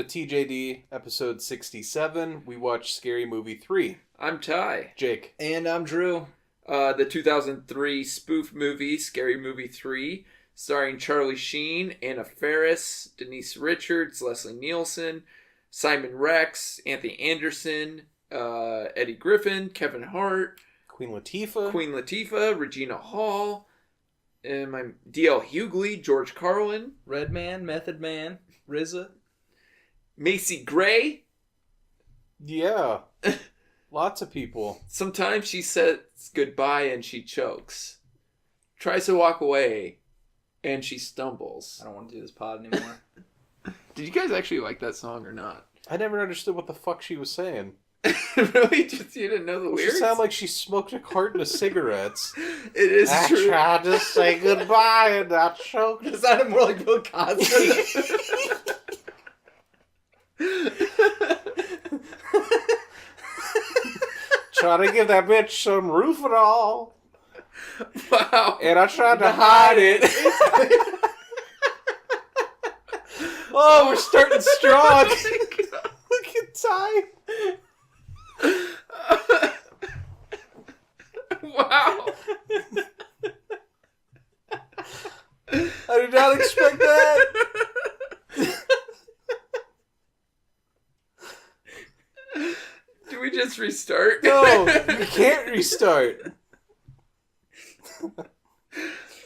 TJD, episode 67. We watched Scary Movie 3. I'm Ty. Jake. And I'm Drew. The 2003 spoof movie, Scary Movie 3, starring Charlie Sheen, Anna Faris, Denise Richards, Leslie Nielsen, Simon Rex, Anthony Anderson, Eddie Griffin, Kevin Hart, Queen Latifah, Regina Hall, and D.L. Hughley, George Carlin, Redman, Method Man, RZA. Macy Gray. Yeah. Lots of people. Sometimes she says goodbye and she chokes. Tries to walk away and she stumbles. I don't want to do this pod anymore. Did you guys actually like that song or not? I never understood what the fuck she was saying. Really? Just you didn't know the lyrics? She sounded like she smoked a carton of cigarettes. It is true. I tried to say goodbye and I choked. It sounded more like Bill Cosby. Trying to give that bitch some Rufinol. Wow. And I tried to hide it. Oh, we're starting strong. Look at Ty. Wow. I did not expect that. Do we just restart? No, you can't restart.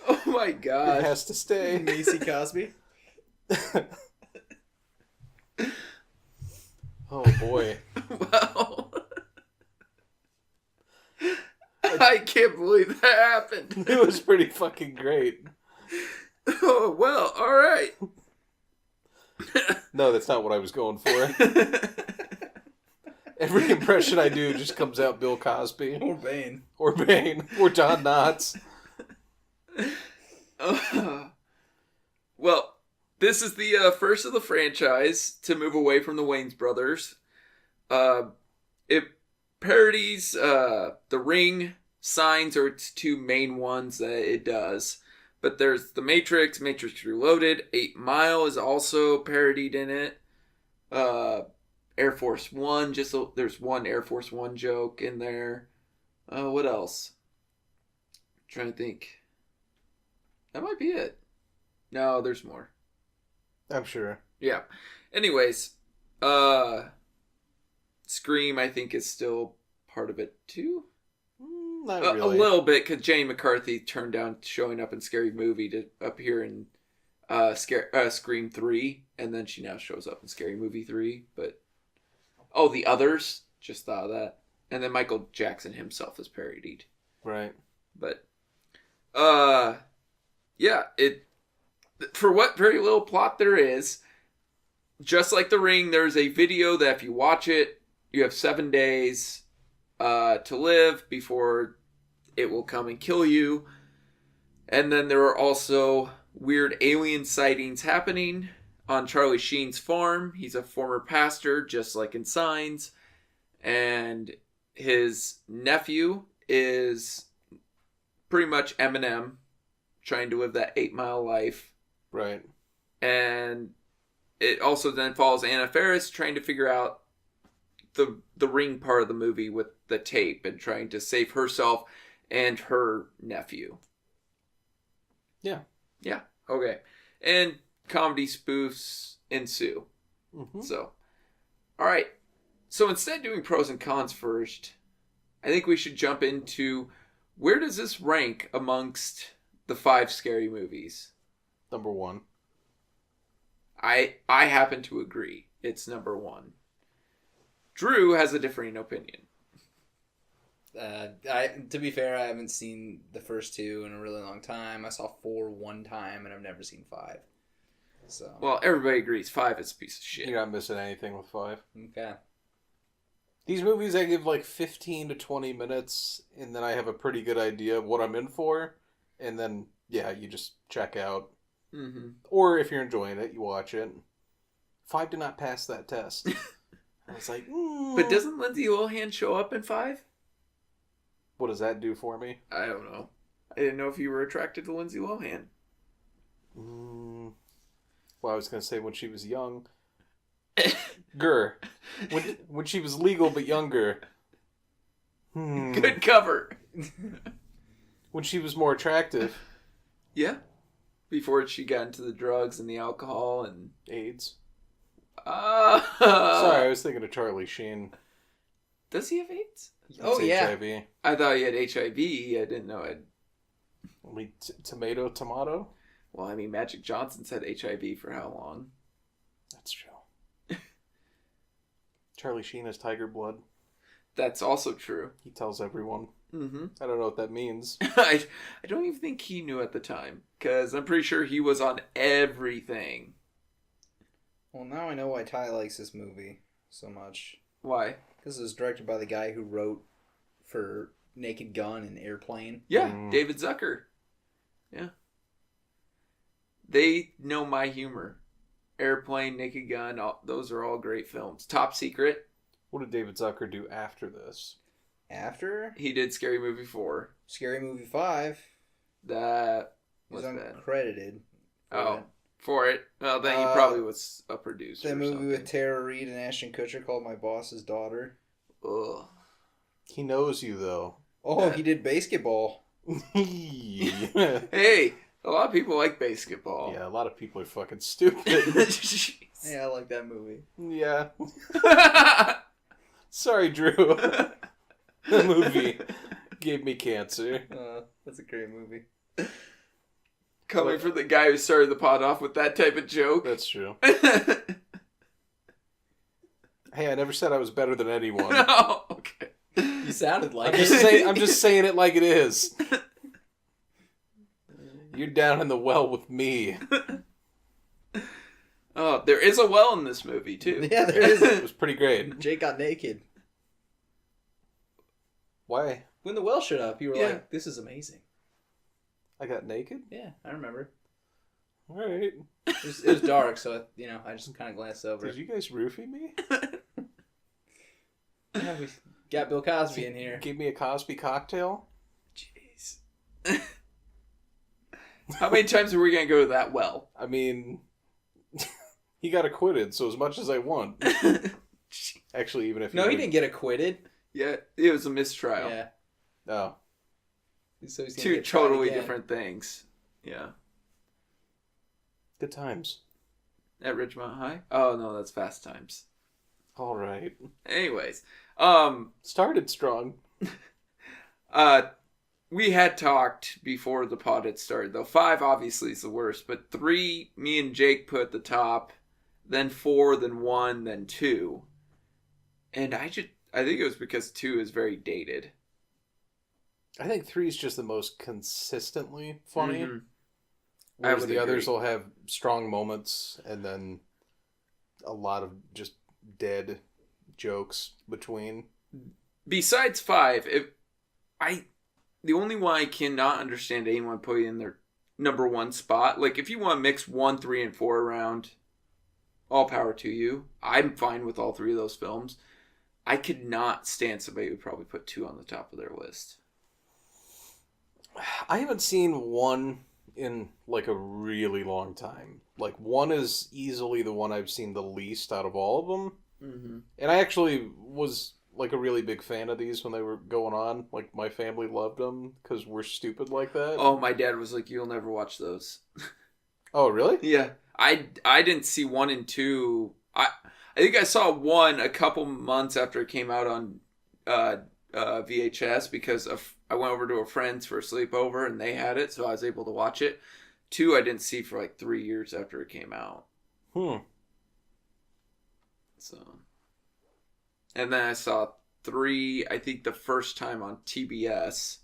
Oh my god. It has to stay. Macy Cosby. Oh boy. Wow. I can't believe that happened. It was pretty fucking great. Oh, well, alright. No, that's not what I was going for. Every impression I do just comes out Bill Cosby. Or Bane. Or Bane. Or Don Knotts. Well, this is the first of the franchise to move away from the Wayans brothers. It parodies The Ring, Signs are its two main ones that it does. But there's The Matrix, Matrix Reloaded, 8 Mile is also parodied in it. Air Force One, there's one Air Force One joke in there. What else? I'm trying to think. That might be it. No, there's more. I'm sure. Yeah. Anyways, Scream, I think, is still part of it too. Not really. A little bit, because Jenny McCarthy turned down showing up in Scary Movie to appear in Scream 3, and then she now shows up in Scary Movie 3. But the others, just thought of that. And then Michael Jackson himself is parodied. Right. But, yeah, for what very little plot there is, just like The Ring, there's a video that if you watch it, you have 7 days to live before it will come and kill you. And then there are also weird alien sightings happening on Charlie Sheen's farm. He's a former pastor, just like in Signs. And his nephew is pretty much Eminem, trying to live that 8 Mile life. Right. And it also then follows Anna Faris trying to figure out the Ring part of the movie with the tape and trying to save herself and her nephew. Yeah. Yeah. Okay. And comedy spoofs ensue. Mm-hmm. So, all right. So instead of doing pros and cons first, I think we should jump into where does this rank amongst the 5 scary movies? Number 1. I happen to agree. It's number 1. Drew has a differing opinion. To be fair, I haven't seen the first 2 in a really long time. I saw 4 one time, and I've never seen 5. So. Well, everybody agrees 5 is a piece of shit. You're not missing anything with 5. Okay. These movies, I give like 15 to 20 minutes, and then I have a pretty good idea of what I'm in for, and then, yeah, you just check out. Mm-hmm. Or if you're enjoying it, you watch it. 5 did not pass that test. I was like, But doesn't Lindsay Lohan show up in 5? What does that do for me? I don't know. I didn't know if you were attracted to Lindsay Lohan. Well, I was going to say when she was young. Gur. When she was legal but younger. Good cover. When she was more attractive. Yeah. Before she got into the drugs and the alcohol and AIDS. Sorry, Sorry, I was thinking of Charlie Sheen. Does he have AIDS? Oh, It's yeah. HIV. I thought he had HIV. I didn't know it. Only tomato? Well, I mean, Magic Johnson's had HIV for how long? That's true. Charlie Sheen has tiger blood. That's also true. He tells everyone. Mm-hmm. I don't know what that means. I don't even think he knew at the time, because I'm pretty sure he was on everything. Well, now I know why Ty likes this movie so much. Why? Because it was directed by the guy who wrote for Naked Gun and Airplane. Yeah, David Zucker. Yeah. They know my humor. Airplane, Naked Gun, those are all great films. Top Secret. What did David Zucker do after this? After He did Scary Movie 4. Scary Movie 5, That he was was bad. uncredited. For it. Well, then he probably was a producer. That or movie something. with Tara Reid and Ashton Kutcher called My Boss's Daughter. Ugh. He knows you, though. Oh, he did Basketball. Yeah, Hey, a lot of people like basketball. a lot of people are fucking stupid. Jeez. Yeah, I like that movie. Yeah. Sorry, Drew. The movie gave me cancer. That's a great movie. Coming from the guy who started the pod off with that type of joke. That's true. Hey, I never said I was better than anyone. Oh, okay. You sounded like I'm just saying it like it is. You're down in the well with me. Oh, there is a well in this movie, too. Yeah, there is. It was pretty great. Jake got naked. Why? When the well shut up, you were Yeah. like, this is amazing. I got naked? Yeah, I remember. All right. It was dark, so, I just kind of glanced over. Did you guys roofie me? Yeah, we got Bill Cosby in here. Give me a Cosby cocktail? Jeez. How many times are we going to go to that well? I mean, he got acquitted, so as much as I want. Actually, even if No, he didn't get acquitted. Yeah, it was a mistrial. Yeah. Oh. So he's gonna Two get tried totally again. different things. Yeah. Good times. At Ridgemont High? Oh, no, that's Fast Times. All right. Anyways, Started strong. we had talked before the pod had started, though 5 obviously is the worst, but 3, me and Jake put at the top, then 4, then 1, then 2. And I think it was because 2 is very dated. I think 3 is just the most consistently funny. Mhm. Whereas would the others agree. will have strong moments and then a lot of just dead jokes between. Besides 5, the only one I cannot understand anyone putting in their number 1 spot, like if you want to mix 1, 3, and 4 around, all power to you. I'm fine with all 3 of those films. I could not stand somebody who would probably put 2 on the top of their list. I haven't seen 1 in like a really long time. Like 1 is easily the one I've seen the least out of all of them. Mm-hmm. And I actually was like a really big fan of these when they were going on. Like my family loved them because we're stupid like that. Oh, my dad was like, "You'll never watch those." Oh, really? Yeah, I didn't see 1 and 2. I think I saw 1 a couple months after it came out on VHS because I went over to a friend's for a sleepover and they had it, so I was able to watch it. 2 I didn't see for like 3 years after it came out. So, and then I saw 3, I think the first time on TBS.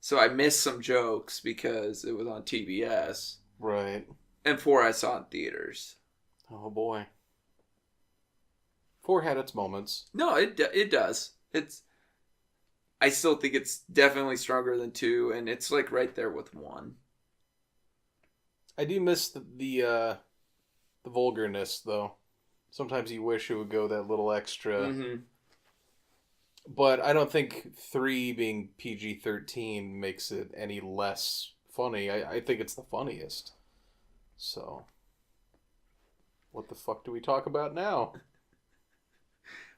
So I missed some jokes because it was on TBS. Right. And 4 I saw in theaters. Oh, boy. 4 had its moments. No, it does. I still think it's definitely stronger than 2, and it's like right there with 1. I do miss the vulgarness, though. Sometimes you wish it would go that little extra. Mm-hmm. But I don't think 3 being PG-13 makes it any less funny. I think it's the funniest. So. What the fuck do we talk about now?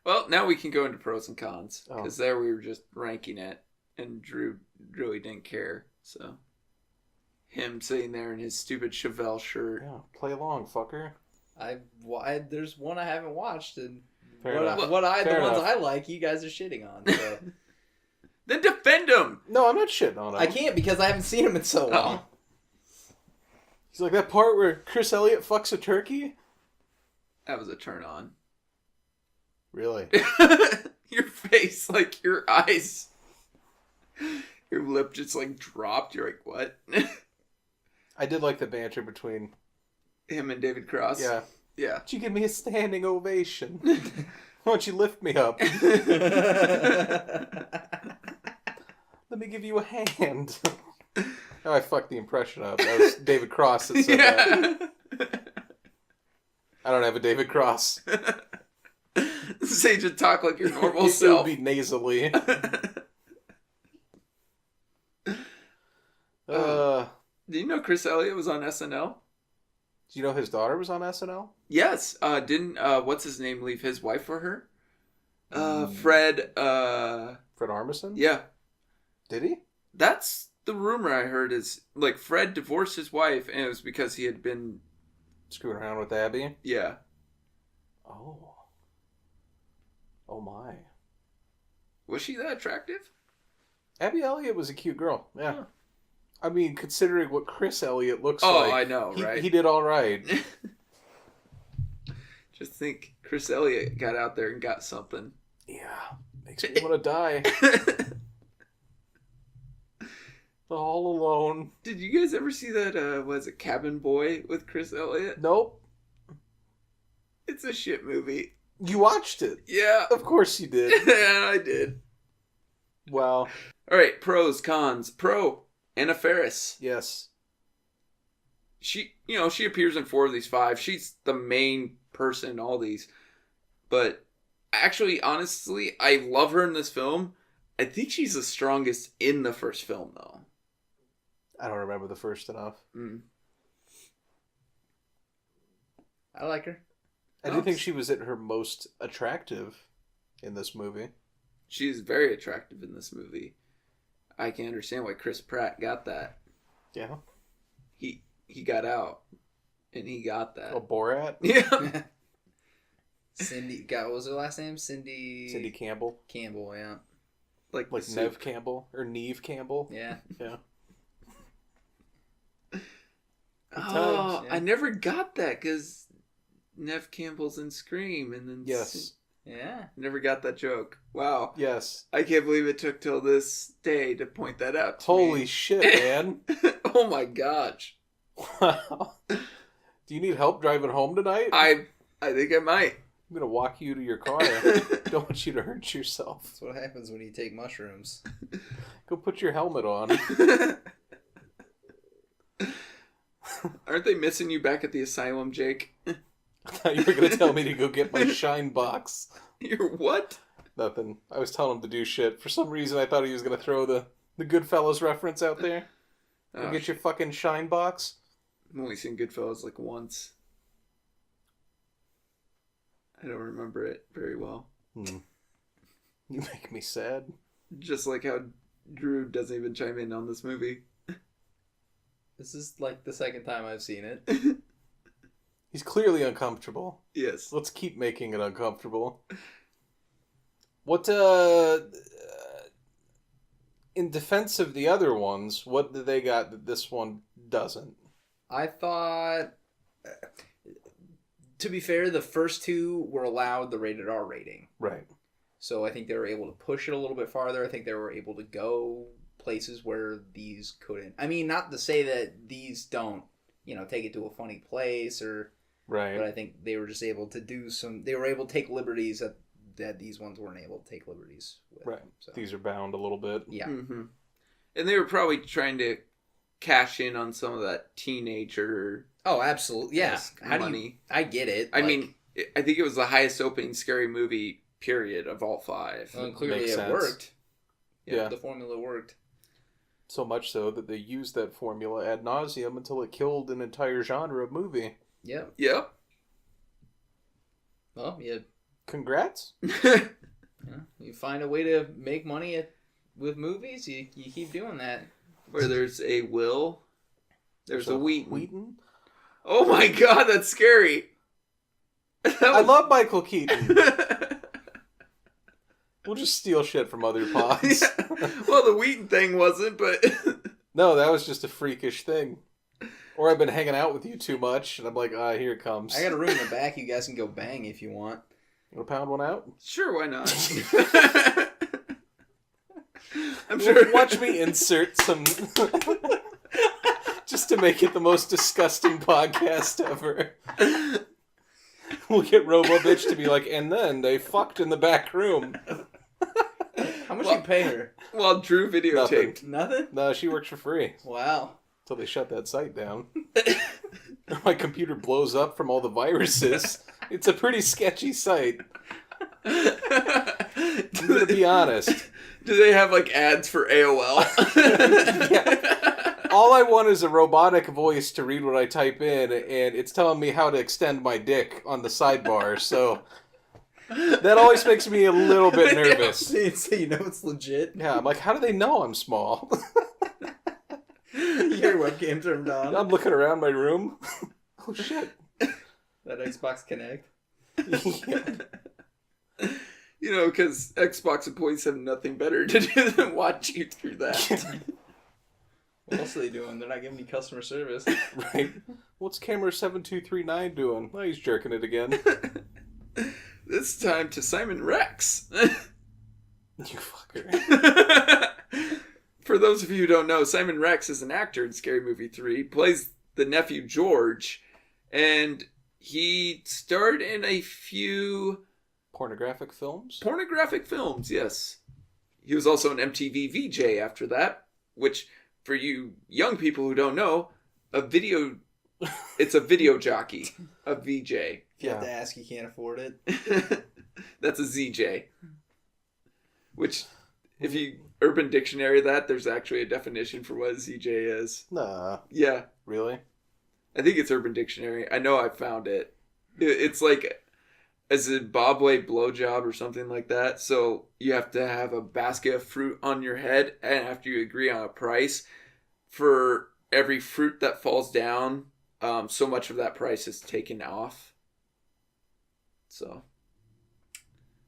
Well, now we can go into pros and cons. Oh. Because there we were just ranking it. And Drew really didn't care. So, him sitting there in his stupid Chevelle shirt. Yeah, play along, fucker. There's one I haven't watched, and Fair the enough. ones enough. I like, you guys are shitting on. So. Then defend him! No, I'm not shitting on him. I can't because I haven't seen him in so long. He's like, that part where Chris Elliott fucks a turkey? That was a turn on. Really? Your face, like your eyes. Your lip just like dropped. You're like, what? I did like the banter between Him and David Cross? Yeah. Yeah. Would you give me a standing ovation? Why don't you lift me up? Let me give you a hand. Oh, I fucked the impression up. That was David Cross that said that. I don't have a David Cross. Say to talk like your normal It self. would be nasally. Do you know Chris Elliott was on SNL? Do you know his daughter was on SNL? Yes. Didn't what's his name leave his wife for her? Fred. Fred Armisen? Yeah. Did he? That's the rumor I heard. Is like Fred divorced his wife, and it was because he had been Screwing around with Abby? Yeah. Oh. Oh my. Was she that attractive? Abby Elliott was a cute girl. Yeah. Huh. I mean, considering what Chris Elliott looks Oh, like. I know, right? He did all right. Just think Chris Elliott got out there and got something. Yeah. Makes me want to die. All alone. Did you guys ever see that, was it Cabin Boy with Chris Elliott? Nope. It's a shit movie. You watched it. Yeah. Of course you did. Yeah, I did. Wow. All right, pros, cons. Pro, Anna Faris. Yes. She appears in 4 of these 5. She's the main person in all these. But actually, honestly, I love her in this film. I think she's the strongest in the first film, though. I don't remember the first enough. I like her. I do think she was at her most attractive in this movie. She's very attractive in this movie. I can understand why Chris Pratt got that. Yeah. He got out, and he got that. Oh, Borat? Yeah. What was her last name? Cindy Campbell. Campbell, yeah. Like Neve Campbell? Or Neve Campbell? Yeah. Yeah. Oh, yeah. I never got that because Neve Campbell's in Scream, and then Yes. Yeah. never got that joke. Wow. Yes. I can't believe it took till this day to point that out to Holy me. shit, man. Oh my gosh. Wow. Do you need help driving home tonight? I think I might. I'm going to walk you to your car. Don't want you to hurt yourself. That's what happens when you take mushrooms. Go put your helmet on. Aren't they missing you back at the asylum, Jake? I thought you were going to tell me to go get my shine box. You're what? Nothing. I was telling him to do shit. For some reason, I thought he was going to throw the Goodfellas reference out there. Go Oh, get your fucking shine box. I've only seen Goodfellas like once. I don't remember it very well. You make me sad. Just like how Drew doesn't even chime in on this movie. This is like the second time I've seen it. He's clearly uncomfortable. Yes. Let's keep making it uncomfortable. What, in defense of the other ones, what do they got that this one doesn't? I thought, to be fair, the first 2 were allowed the rated R rating. Right. So I think they were able to push it a little bit farther. I think they were able to go places where these couldn't. I mean, not to say that these don't, take it to a funny place or... Right. But I think they were just able to they were able to take liberties that these ones weren't able to take liberties with. Right. So. These are bound a little bit. Yeah. Mm-hmm. And they were probably trying to cash in on some of that teenager Oh, absolutely. Yeah. money. I get it. I mean, I think it was the highest opening scary movie period of all 5. Well, clearly Makes it sense. worked. Yeah. The formula worked. So much so that they used that formula ad nauseum until it killed an entire genre of movie. Yep. Yep. Well, Congrats. you find a way to make money with movies, you keep doing that. Where there's a Will, there's a Wheaton. Wheaton? Oh my god, that's scary. I love Michael Keaton. We'll just steal shit from other pods. Yeah. Well, the Wheaton thing wasn't, but... No, that was just a freakish thing. Or I've been hanging out with you too much, and I'm like, here it comes. I got a room in the back. You guys can go bang if you want. You want to pound one out? Sure, why not? I'm sure. Watch me insert some... just to make it the most disgusting podcast ever. We'll get Robo-Bitch to be like, and then they fucked in the back room. How much you pay her? Well, Drew videotaped. Nothing? No, she works for free. Wow. Until they shut that site down. My computer blows up from all the viruses. It's a pretty sketchy site. I'm going to be honest. Do they have, like, ads for AOL? Yeah. All I want is a robotic voice to read what I type in, and it's telling me how to extend my dick on the sidebar, so that always makes me a little bit nervous. So you know it's legit? Yeah, I'm like, how do they know I'm small? Your webcam turned on. I'm looking around my room. Oh, shit. That Xbox Connect. Yeah. You know, because Xbox employees have nothing better to do than watch you through that. What else are they doing? They're not giving me customer service. Right. What's camera 7239 doing? Oh, he's jerking it again. This time to Simon Rex. You fucker. For those of you who don't know, Simon Rex is an actor in Scary Movie 3. He plays the nephew George. And he starred in a few... Pornographic films? Pornographic films, yes. He was also an MTV VJ after that, which... For you young people who don't know, it's a video jockey, a VJ. If you have to ask, you can't afford it. That's a ZJ. Which, if you Urban Dictionary that, there's actually a definition for what a ZJ is. Nah. Yeah. Really? I think it's Urban Dictionary. I know I found it. It's like a Zimbabwe blowjob or something like that. So you have to have a basket of fruit on your head, and after you agree on a price, for every fruit that falls down, so much of that price is taken off. So.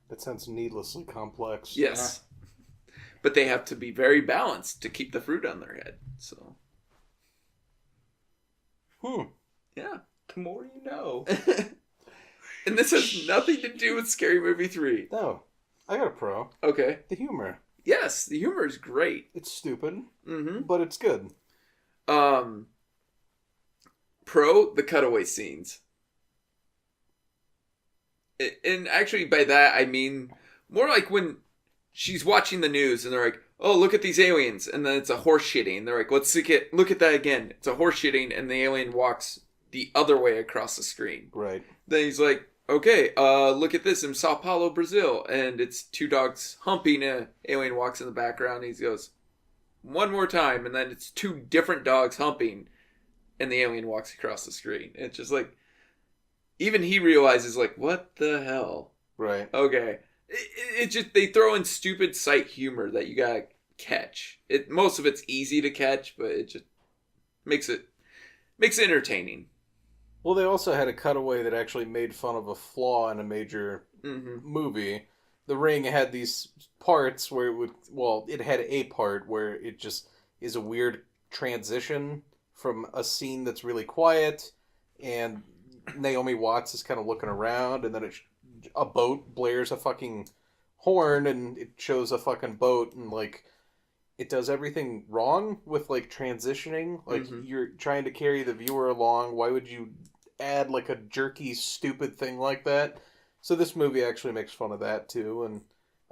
That sounds needlessly complex. Yes. But they have to be very balanced to keep the fruit on their head. So. Yeah. The more you know. And this has nothing to do with Scary Movie 3. No. I got a pro. Okay. The humor. Yes, the humor is great. It's stupid, Mm-hmm. but it's good. Pro, the cutaway scenes. And actually by that, I mean more like when she's watching the news and they're like, oh, look at these aliens. And then it's a horse shitting. And they're like, let's look at that again. It's a horse shitting and the alien walks the other way across the screen. Right. Then he's like, okay, look at this in Sao Paulo, Brazil. And it's two dogs humping. An alien walks in the background. And he goes, one more time. And then it's two different dogs humping. And the alien walks across the screen. It's just like, even he realizes, like, what the hell? Right. Okay. It just, they throw in stupid sight humor that you gotta catch. Most of it's easy to catch, but it just makes it entertaining. Well, they also had a cutaway that actually made fun of a flaw in a major movie. The Ring had these parts where it had a part where it just is a weird transition from a scene that's really quiet, and Naomi Watts is kind of looking around, and then a boat blares a fucking horn, and it shows a fucking boat, and like it does everything wrong with like transitioning. Like you're trying to carry the viewer along. Why would you add like a jerky, stupid thing like that? So this movie actually makes fun of that too, and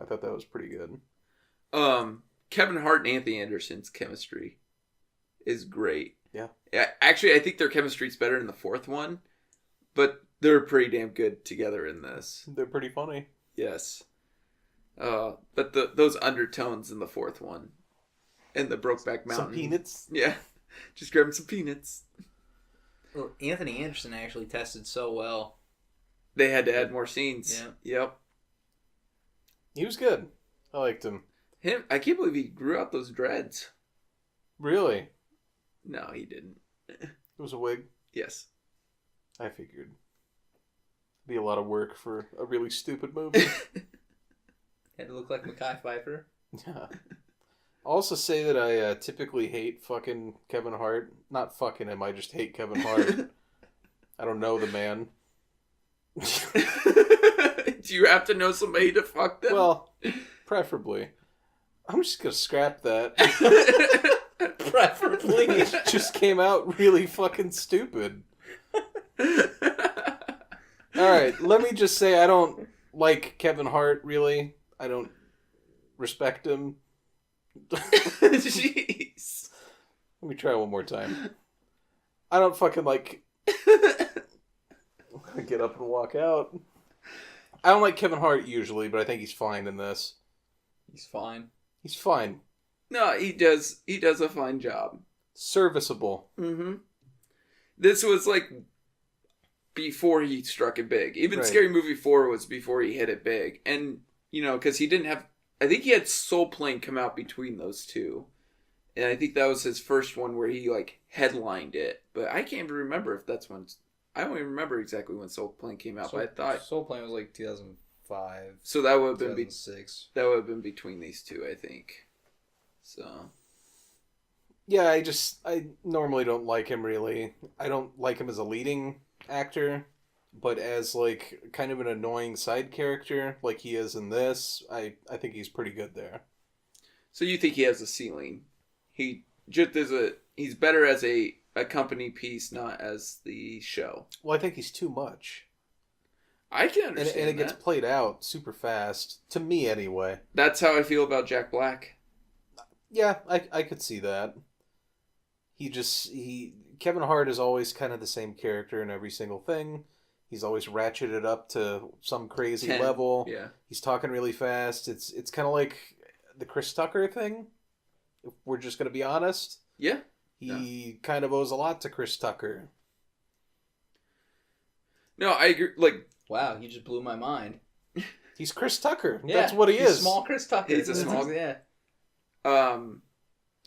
I thought that was pretty good. Kevin Hart and Anthony Anderson's chemistry is great. Yeah. Actually, I think their chemistry's better in the fourth one, but they're pretty damn good together in this. They're pretty funny. Yes. But those undertones in the fourth one, and the Brokeback Mountain. Some peanuts. Yeah. Just grabbing some peanuts. Well, Anthony Anderson actually tested so well They had to add more scenes. Yeah. Yep. He was good. I liked him. I can't believe he grew out those dreads. Really? No, he didn't. It was a wig? Yes. I figured. Be a lot of work for a really stupid movie. Had to look like Mekhi Phifer. Yeah. I'll also say that I typically hate fucking Kevin Hart. Not fucking him, I just hate Kevin Hart. I don't know the man. Do you have to know somebody to fuck them? Well, preferably. I'm just gonna scrap that. Preferably. It just came out really fucking stupid. Alright, let me just say I don't like Kevin Hart, really. I don't respect him. Jeez. Let me try one more time. I don't fucking like... I'm gonna get up and walk out. I don't like Kevin Hart usually, but I think he's fine in this. He's fine. He's fine. No, he does a fine job. Serviceable. Mm-hmm. This was like before he struck it big. Even Right. Scary Movie 4 was before he hit it big. And, you know, because he didn't have... I think he had Soul Plane come out between those two. And I think that was his first one where he, like, headlined it. But I can't even remember if that's when... I don't even remember exactly when Soul Plane came out, but I thought... Soul Plane was like 2005. So that would have been... 2006. That would have been between these two, I think. So... Yeah, I normally don't like him, really. I don't like him as a leading actor, but as, like, kind of an annoying side character, like he is in this, I think he's pretty good there. So you think he has a ceiling? He just is he's better as a company piece, not as the show. Well, I think he's too much. I can understand and it gets that. played out super fast, to me anyway. That's how I feel about Jack Black. Yeah, I could see that. Kevin Hart is always kind of the same character in every single thing. He's always ratcheted up to some crazy 10, level. yeah. He's talking really fast. It's kind of like the Chris Tucker thing, if we're just going to be honest. Yeah. He kind of owes a lot to Chris Tucker. No, I agree. Like, Wow, you just blew my mind. He's Chris Tucker. Yeah, That's what he is. Small Chris Tucker. He's a small... Yeah.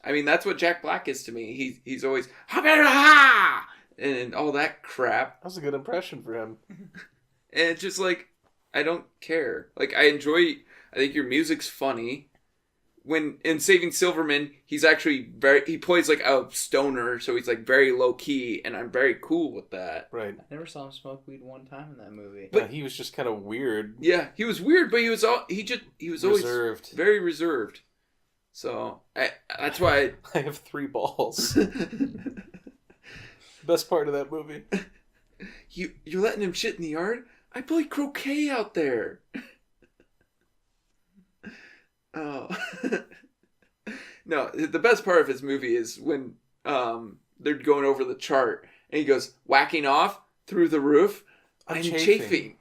I mean, that's what Jack Black is to me. He's always and all that crap. That was a good impression for him. And it's just like, I don't care. Like, I think your music's funny. When in Saving Silverman, he's actually he plays like a stoner, so he's like very low key, and I'm very cool with that. Right. I never saw him smoke weed one time in that movie. But he was just kind of weird. Yeah, he was weird, but he was always Reserved. very reserved. So that's why I have 3 balls. Best part of that movie. you're letting him shit in the yard. I play croquet out there. Oh. No, the best part of his movie is when they're going over the chart and he goes whacking off through the roof. I'm chafing.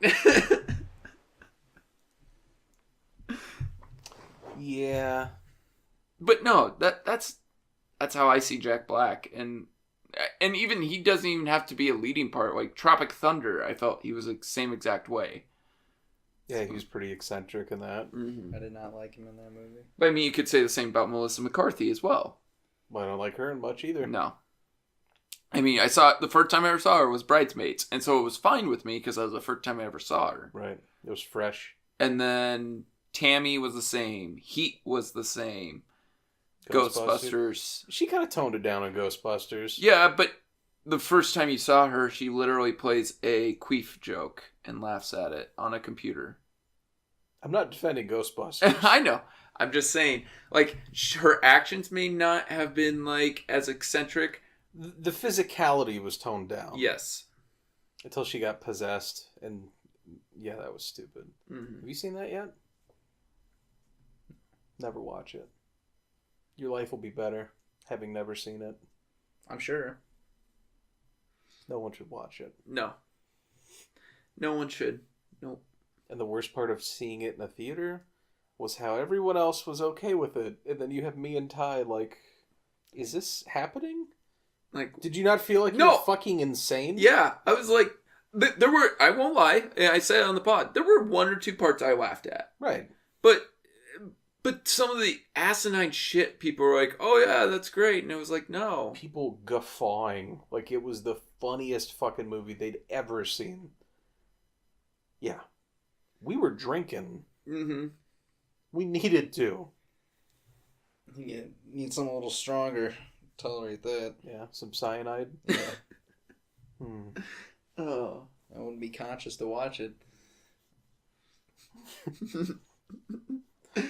Yeah. But no, that's how I see Jack Black, and even he doesn't even have to be a leading part. Like Tropic Thunder, I felt he was the same exact way. Yeah, he was pretty eccentric in that. Mm-hmm. I did not like him in that movie. But I mean, you could say the same about Melissa McCarthy as well. Well, I don't like her much either. No. I mean, the first time I ever saw her was Bridesmaids, and so it was fine with me because that was the first time I ever saw her. Right. It was fresh. And then Tammy was the same. Heat was the same. Ghostbusters. She kind of toned it down on Ghostbusters. Yeah, but the first time you saw her, she literally plays a queef joke and laughs at it on a computer. I'm not defending Ghostbusters. I know. I'm just saying, like, her actions may not have been, like, as eccentric. The physicality was toned down. Yes. Until she got possessed, and yeah, that was stupid. Mm-hmm. Have you seen that yet? Never watch it. Your life will be better having never seen it. I'm sure. No one should watch it. No. No one should. Nope. And the worst part of seeing it in a theater was how everyone else was okay with it. And then you have me and Ty like, is this happening? Like, did you not feel like you No. were fucking insane? Yeah. I was like, There were, I won't lie, I said it on the pod, there were 1 or 2 parts I laughed at. Right. But some of the asinine shit, people were like, oh yeah, that's great. And it was like, no. People guffawing like it was the funniest fucking movie they'd ever seen. Yeah. We were drinking. Mm-hmm. We needed to. You need something a little stronger. Tolerate that. Yeah, some cyanide. Yeah. Oh. I wouldn't be conscious to watch it.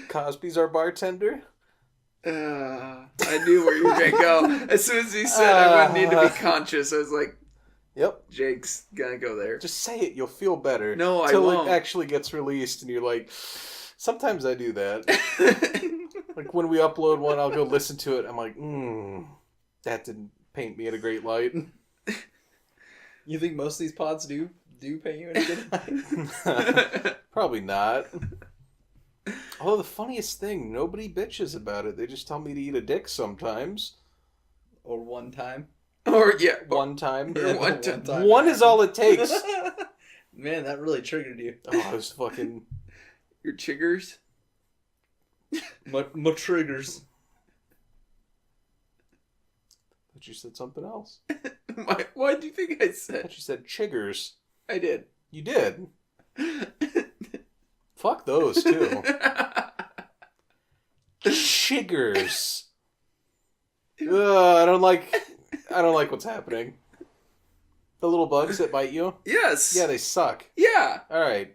Cosby's our bartender. I knew where you were going to go. As soon as he said I wouldn't need to be conscious, I was like, yep. Jake's going to go there. Just say it. You'll feel better. No, I won't. won't. Until it actually gets released and you're like, sometimes I do that. Like when we upload one, I'll go listen to it. I'm like, that didn't paint me in a great light. You think most of these pods do paint you in a good light? Probably not. Although the funniest thing, nobody bitches about it. They just tell me to eat a dick sometimes. Or one time. Or, yeah. One time. Yeah, one time. One is all it takes. Man, that really triggered you. Oh, I was fucking... Your chiggers? My triggers. But you said something else. Why do you think I said? I thought you said chiggers. I did. You did. Fuck those, too. Chiggers. I don't like what's happening. The little bugs that bite you? Yes. Yeah, they suck. Yeah. All right.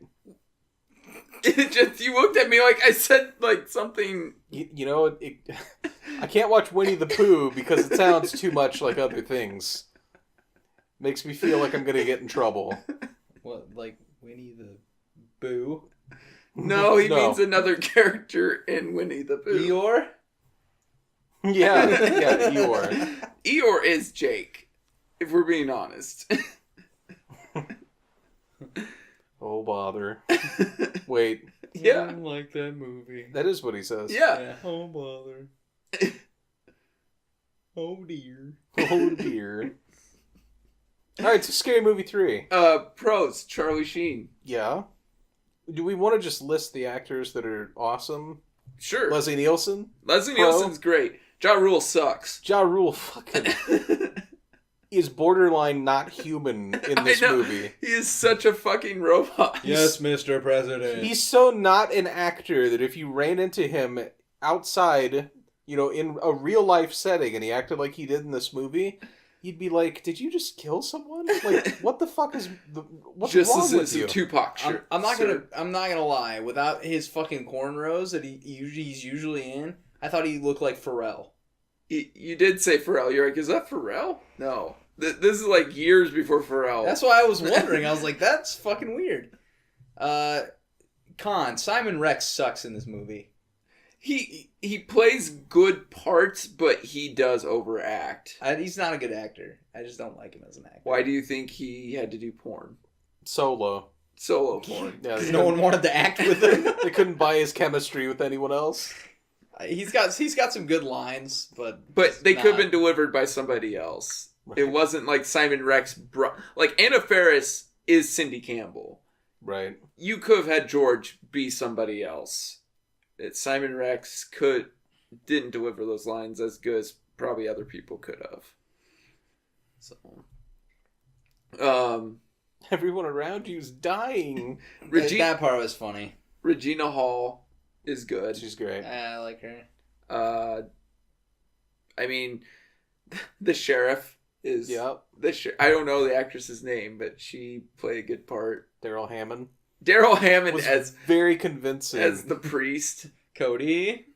It just, you looked at me like I said like something. You know, I can't watch Winnie the Pooh because it sounds too much like other things. Makes me feel like I'm going to get in trouble. What, like Winnie the Boo? No, he means another character in Winnie the Pooh. Eeyore? Yeah, Eeyore. Eeyore is Jake, if we're being honest. Oh, bother. Wait. Yeah. I don't like that movie. That is what he says. Yeah. Oh, bother. Oh, dear. Oh, dear. All right, so Scary Movie 3. Pros, Charlie Sheen. Yeah. Do we want to just list the actors that are awesome? Sure. Leslie Nielsen? Leslie Pro. Nielsen's great. Ja Rule sucks. Ja Rule fucking is borderline not human in this movie. He is such a fucking robot. Yes, Mr. President. He's so not an actor that if you ran into him outside, in a real life setting and he acted like he did in this movie, you'd be like, did you just kill someone? Like, what the fuck is what's just wrong with you? Tupac shirt. I'm not gonna lie. Without his fucking cornrows that he's usually in, I thought he looked like Pharrell. You did say Pharrell. You're like, is that Pharrell? No. This is like years before Pharrell. That's why I was wondering. I was like, that's fucking weird. Simon Rex sucks in this movie. He plays good parts, but he does overact. He's not a good actor. I just don't like him as an actor. Why do you think he had to do porn? Solo porn. Yeah, no one wanted to act with him. They couldn't buy his chemistry with anyone else. He's got some good lines, but they could have been delivered by somebody else. Right. It wasn't like Simon Rex. Like Anna Faris is Cindy Campbell. Right. You could have had George be somebody else. Simon Rex didn't deliver those lines as good as probably other people could have. So, everyone around you's dying. That part was funny. Regina Hall is good. She's great. I like her. I mean, the sheriff is. Yep. I don't know the actress's name, but she played a good part. Daryl Hammond. Daryl Hammond was as very convincing as the priest. Cody.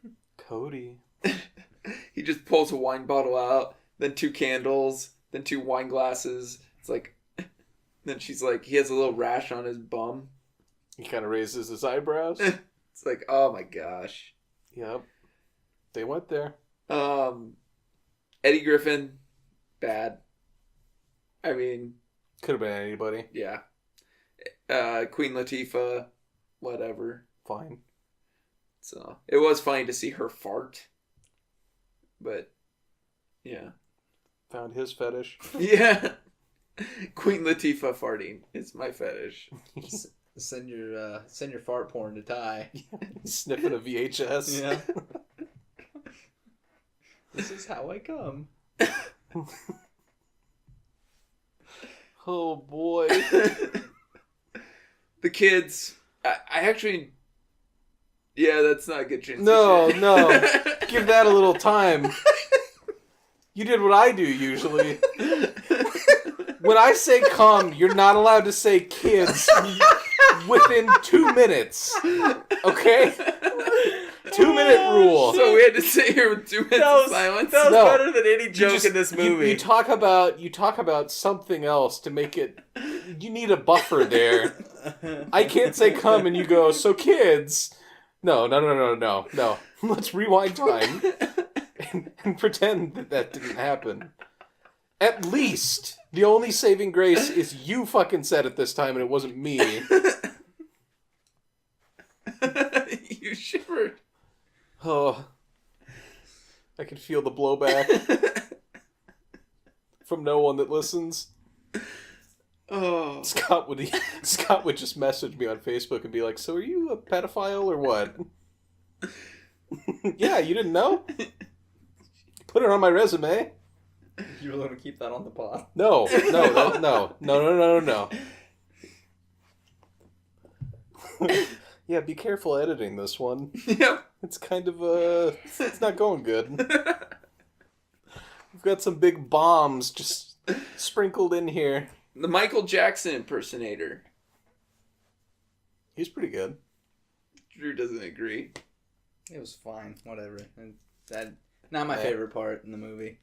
He just pulls a wine bottle out, then 2 candles, then 2 wine glasses. It's like, then she's like, he has a little rash on his bum. He kind of raises his eyebrows. It's like, oh my gosh. Yep. They went there. Eddie Griffin, bad. I mean, could have been anybody. Yeah. Queen Latifah, whatever. Fine. So it was funny to see her fart, but yeah. Found his fetish. Yeah. Queen Latifah farting is my fetish. Send your fart porn to Ty. Sniffing a VHS. Yeah. This is how I come. Oh boy. The kids. I actually. Yeah, that's not a good transition. No. Give that a little time. You did what I do usually. When I say come, you're not allowed to say kids within 2 minutes. Okay? 2-minute rule. So we had to sit here with 2 minutes of silence. That was better than any joke in this movie. You talk about something else to make it. You need a buffer there. I can't say come and you go, so kids. No. Let's rewind time and pretend that didn't happen. At least the only saving grace is you fucking said it this time and it wasn't me. You shivered. Oh, I can feel the blowback from no one that listens. Oh, Scott would just message me on Facebook and be like, "So are you a pedophile or what?" Yeah, you didn't know? Put it on my resume. You were going to keep that on the pod? No. Yeah, be careful editing this one. Yep. It's kind of it's not going good. We've got some big bombs just sprinkled in here. The Michael Jackson impersonator. He's pretty good. Drew doesn't agree. It was fine. Whatever. That not my favorite part in the movie.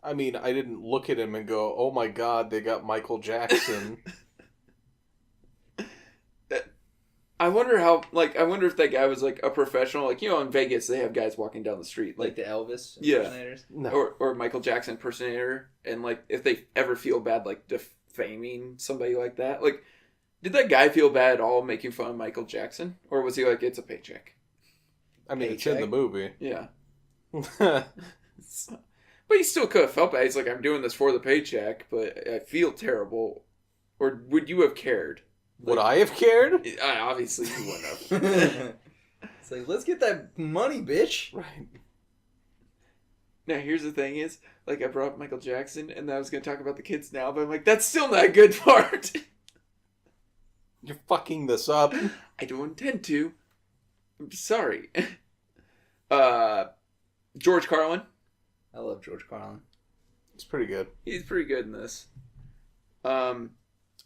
I mean, I didn't look at him and go, "Oh my God, they got Michael Jackson." I wonder if that guy was like a professional. Like, in Vegas, they have guys walking down the street. Like the Elvis impersonators? Yeah. No. Or Michael Jackson impersonator. And, like, if they ever feel bad, like, defaming somebody like that. Like, did that guy feel bad at all making fun of Michael Jackson? Or was he like, it's a paycheck? I mean, It's in the movie. Yeah. But he still could have felt bad. He's like, I'm doing this for the paycheck, but I feel terrible. Or would you have cared? Would I have cared? Obviously, you wouldn't have. It's like, let's get that money, bitch. Right. Now, here's the thing is, like, I brought up Michael Jackson, and I was going to talk about the kids now, but I'm like, that's still not a good part. You're fucking this up. I don't intend to. I'm sorry. George Carlin. I love George Carlin. He's pretty good. He's pretty good in this.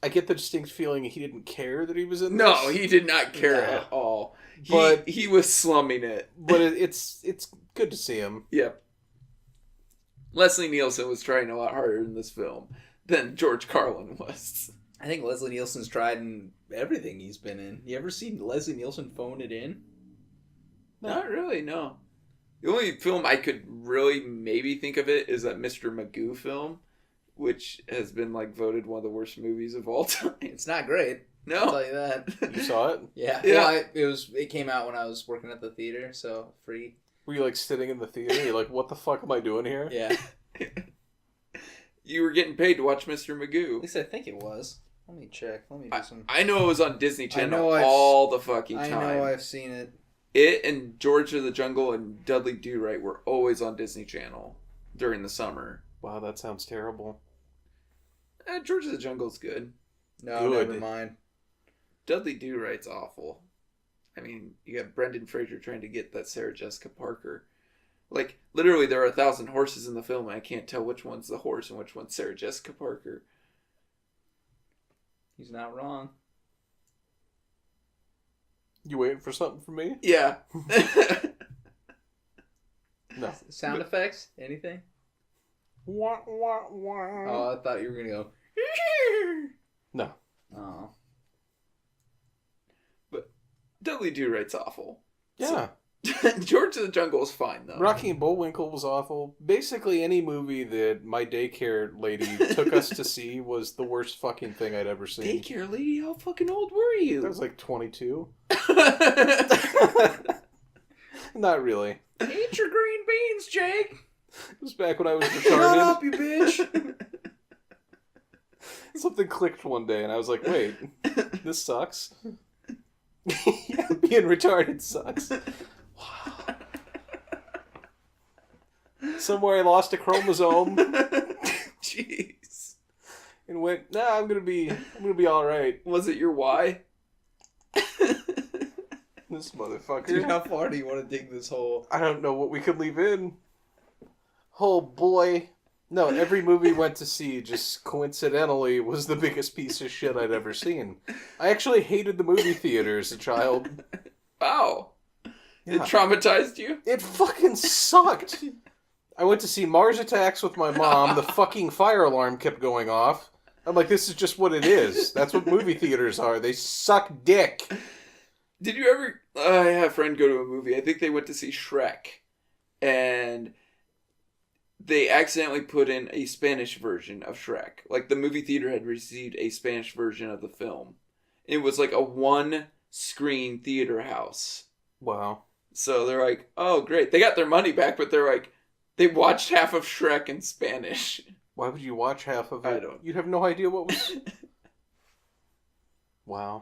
I get the distinct feeling he didn't care that he was in this. No, he did not care at all. But he was slumming it. But it's good to see him. Yep. Leslie Nielsen was trying a lot harder in this film than George Carlin was. I think Leslie Nielsen's tried in everything he's been in. You ever seen Leslie Nielsen phone it in? No. Not really, no. The only film I could really maybe think of it is that Mr. Magoo film, which has been like voted one of the worst movies of all time. It's not great. No. I'll tell you that. You saw it? Yeah. Yeah. Well, it came out when I was working at the theater, so free. Were you like sitting in the theater? You're like, what the fuck am I doing here? Yeah. You were getting paid to watch Mr. Magoo. At least I think it was. Let me check. Let me do some. I know it was on Disney Channel I've all the fucking time. I know I've seen it. It and George of the Jungle and Dudley Do-Right were always on Disney Channel during the summer. Wow, that sounds terrible. George of the Jungle's good. No, Good. never mind. Dudley Do-Right's awful. I mean, you got Brendan Fraser trying to get that Sarah Jessica Parker. Like, literally, there are 1,000 horses in the film, and I can't tell which one's the horse and which one's Sarah Jessica Parker. He's not wrong. You waiting for something from me? Yeah. No. Sound effects? Anything? Wah, wah, wah. Oh, I thought you were going to go. No. Oh. But Dudley Do-Right's awful. Yeah. So, George of the Jungle is fine, though. Rocky and Bullwinkle was awful. Basically, any movie that my daycare lady took us to see was the worst fucking thing I'd ever seen. Daycare lady, how fucking old were you? I was like 22. Not really. Eat your green beans, Jake. It was back when I was Shut retarded. up, you bitch. Something clicked one day, and I was like, wait, this sucks. Yeah, being retarded sucks. Wow. Somewhere I lost a chromosome. Jeez. And went, nah, I'm gonna be all right. Was it your Y? This motherfucker. Dude, how far do you want to dig this hole? I don't know what we could leave in. Oh boy. No, every movie went to see just coincidentally was the biggest piece of shit I'd ever seen. I actually hated the movie theater as a child. Wow. Yeah. It traumatized you? It fucking sucked. I went to see Mars Attacks with my mom. The fucking fire alarm kept going off. I'm like, this is just what it is. That's what movie theaters are. They suck dick. Did you ever... I had a friend go to a movie. I think they went to see Shrek. And they accidentally put in a Spanish version of Shrek. Like, the movie theater had received a Spanish version of the film. It was like a one-screen theater house. Wow. So they're like, oh, great. They got their money back, but they're like, they watched half of Shrek in Spanish. Why would you watch half of it? I don't. You'd have no idea what was... Wow.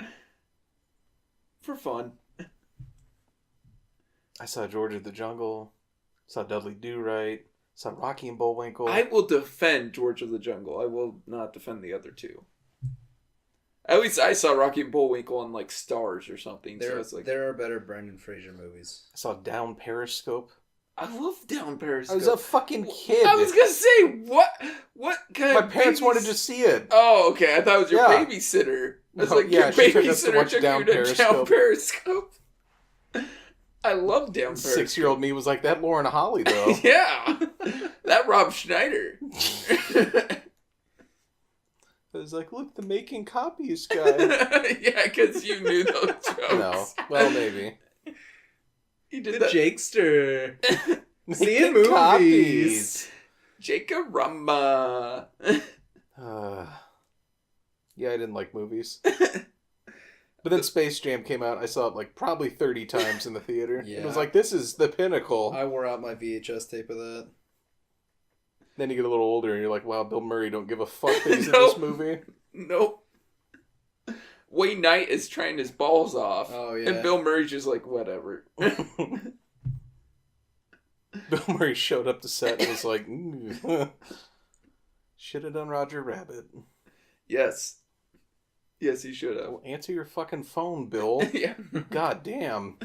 For fun. I saw George of the Jungle. Saw Dudley Do-Right. Saw Rocky and Bullwinkle. I will defend George of the Jungle. I will not defend the other two. At least I saw Rocky and Bullwinkle on like Stars or something. There are better Brendan Fraser movies. I saw Down Periscope. I love Down Periscope. I was a fucking kid. I was gonna say what kind My of parents wanted to see it. Oh, okay. I thought it was your Yeah. babysitter. I was No, like, yeah, your she took us to babysitter watch took Down you to Periscope. Down Periscope. I love Down Periscope. 6-year-old me was like, that Lauren Holly, though. Yeah. That Rob Schneider. I was like, look, the making copies guy. Yeah, because you knew those jokes. No. Well, maybe. He did The that. Jakester. Making Seeing movies. copies. Jacaramba. Yeah, I didn't like movies. But then Space Jam came out. I saw it like probably 30 times in the theater. Yeah. It was like, this is the pinnacle. I wore out my VHS tape of that. Then you get a little older and you're like, wow, Bill Murray don't give a fuck that he's in Nope. this movie. Nope. Wayne Knight is trying his balls off. Oh, yeah. And Bill Murray's just like, whatever. Bill Murray showed up to set and was like, should have done Roger Rabbit. Yes. Yes, he should have. Well, answer your fucking phone, Bill. Yeah. God damn.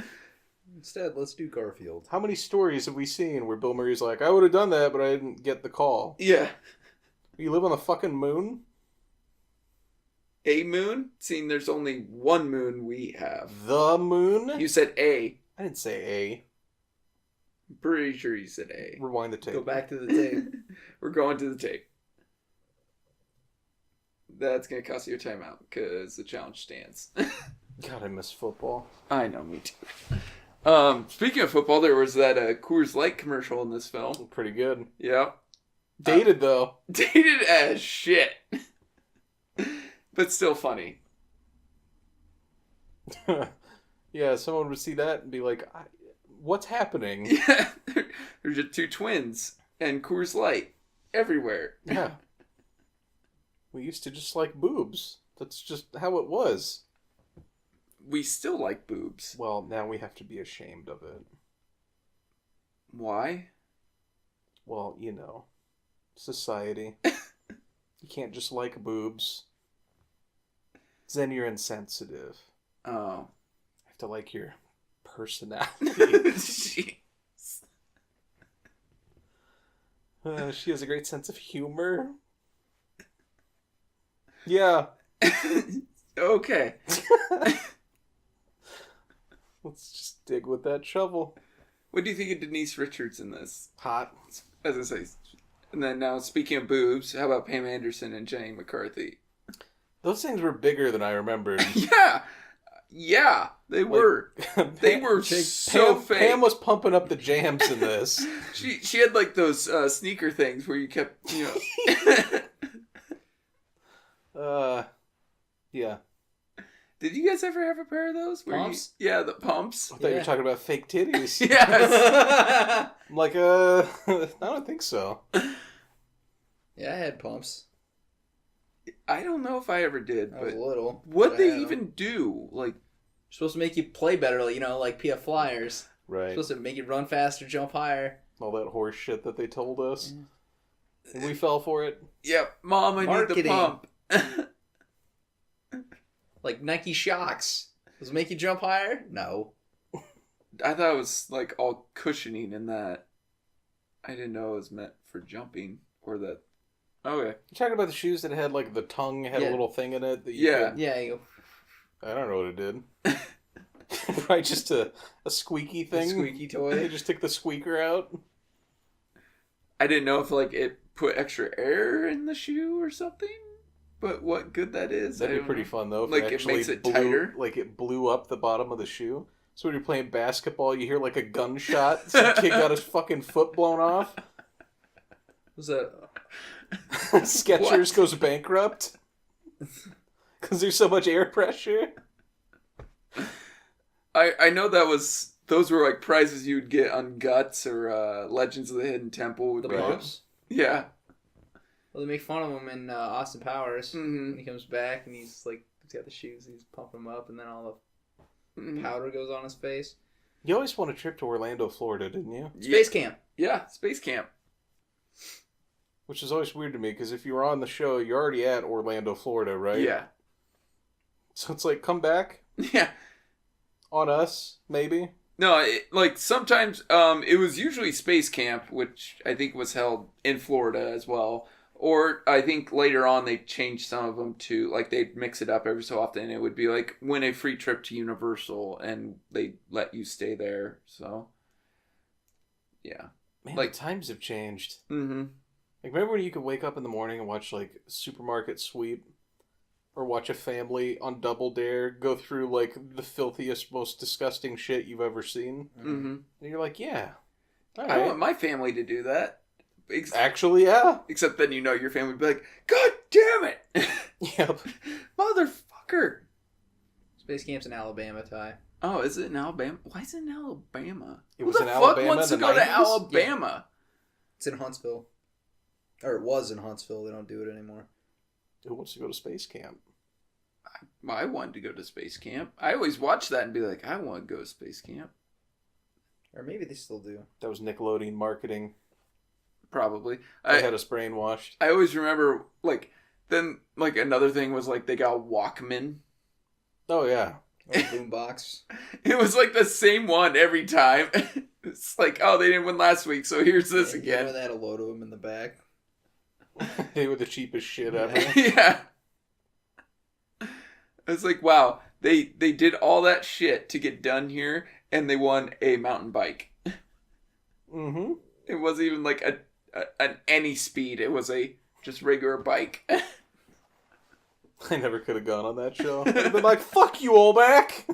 Instead, let's do Garfield. How many stories have we seen where Bill Murray's like, I would have done that, but I didn't get the call? Yeah. You live on the fucking moon? A moon? Seeing there's only one moon we have. The moon? You said A. I didn't say A. I'm pretty sure you said A. Rewind the tape. Go back to the tape. We're going to the tape. That's going to cost you a timeout because the challenge stands. God, I miss football. I know, me too. Speaking of football, there was that Coors Light commercial in this film. Pretty good. Yeah. Dated, though. Dated as shit. But still funny. Yeah, someone would see that and be like, what's happening? Yeah. There's just two twins and Coors Light everywhere. Yeah. We used to just like boobs. That's just how it was. We still like boobs. Well, now we have to be ashamed of it. Why? Well, you know, society. You can't just like boobs. Then you're insensitive. Oh. You have to like your personality. Jeez. She has a great sense of humor. Yeah. Okay. Let's just dig with that shovel. What do you think of Denise Richards in this? Hot. As I say. And then now, speaking of boobs, how about Pam Anderson and Jenny McCarthy? Those things were bigger than I remembered. Yeah. Yeah, they were. They were so fake. Pam was pumping up the jams in this. She had like those sneaker things where you kept, you know. Yeah. Did you guys ever have a pair of those? Pumps? Yeah, the pumps. I thought you were talking about fake titties. Yes. I'm like, I don't think so. Yeah, I had pumps. I don't know if I ever did, I was but little. what'd they even do? Like, supposed to make you play better, like PF Flyers. Right. Supposed to make you run faster, jump higher. All that horse shit that they told us. And we fell for it. Yep, Mom, I need the pump. Like Nike Shocks. Does it make you jump higher? No. I thought it was like all cushioning in that. I didn't know it was meant for jumping or that. Okay. You talking about the shoes that had like the tongue had a little thing in it? That yeah. Yeah, you go. I don't know what it did. Probably just a squeaky thing. A squeaky toy. They just took the squeaker out. I didn't know if like it put extra air in the shoe or something. But what good that is? That'd be pretty fun though. If Like it it makes it blew, tighter. Like it blew up the bottom of the shoe. So when you're playing basketball, you hear like a gunshot. Some kid got his fucking foot blown off. Was that? Skechers goes bankrupt because there's so much air pressure. I know those were like prizes you'd get on Guts or Legends of the Hidden Temple. The Right. pumps? Yeah. Well, they make fun of him in Austin Powers. Mm-hmm. When he comes back and he's got the shoes, he's pumping them up, and then all the powder goes on his face. You always won a trip to Orlando, Florida, didn't you? Space Camp. Yeah, Space Camp. Which is always weird to me because if you were on the show, you're already at Orlando, Florida, right? Yeah. So it's like, come back Yeah. on us, maybe. No, like sometimes it was usually Space Camp, which I think was held in Florida as well. Or I think later on they changed some of them to, like, they'd mix it up every so often. It would be like, win a free trip to Universal, and they'd let you stay there. So, yeah. Man, Like- the times have changed. Mm-hmm. Like, remember when you could wake up in the morning and watch, like, Supermarket Sweep? Or watch a family on Double Dare go through, like, the filthiest, most disgusting shit you've ever seen? Mm-hmm. And you're like, yeah. All I right. want my family to do that. Actually, yeah. Except then your family would be like, God damn it! Yep. Motherfucker! Space Camp's in Alabama, Ty. Oh, is it in Alabama? Why is it in Alabama? It Who was the in fuck Alabama wants to in the go to 90s? Alabama? It's in Huntsville. Or it was in Huntsville. They don't do it anymore. Who wants to go to space camp? I wanted to go to space camp. I always watch that and be like, I want to go to space camp. Or maybe they still do. That was Nickelodeon marketing. Probably. They had us brainwashed. I always remember, like, then, like, another thing was, like, they got Walkman. Oh, yeah. Or a boombox. It was, like, the same one every time. It's like, oh, they didn't win last week, so here's this again. Remember they had a load of them in the back? They were the cheapest shit ever. Yeah. I was like, wow, they did all that shit to get done here, and they won a mountain bike. Mm-hmm. It wasn't even like an any speed. It was a just regular bike. I never could have gone on that show. I'd have been like, fuck you, Olback!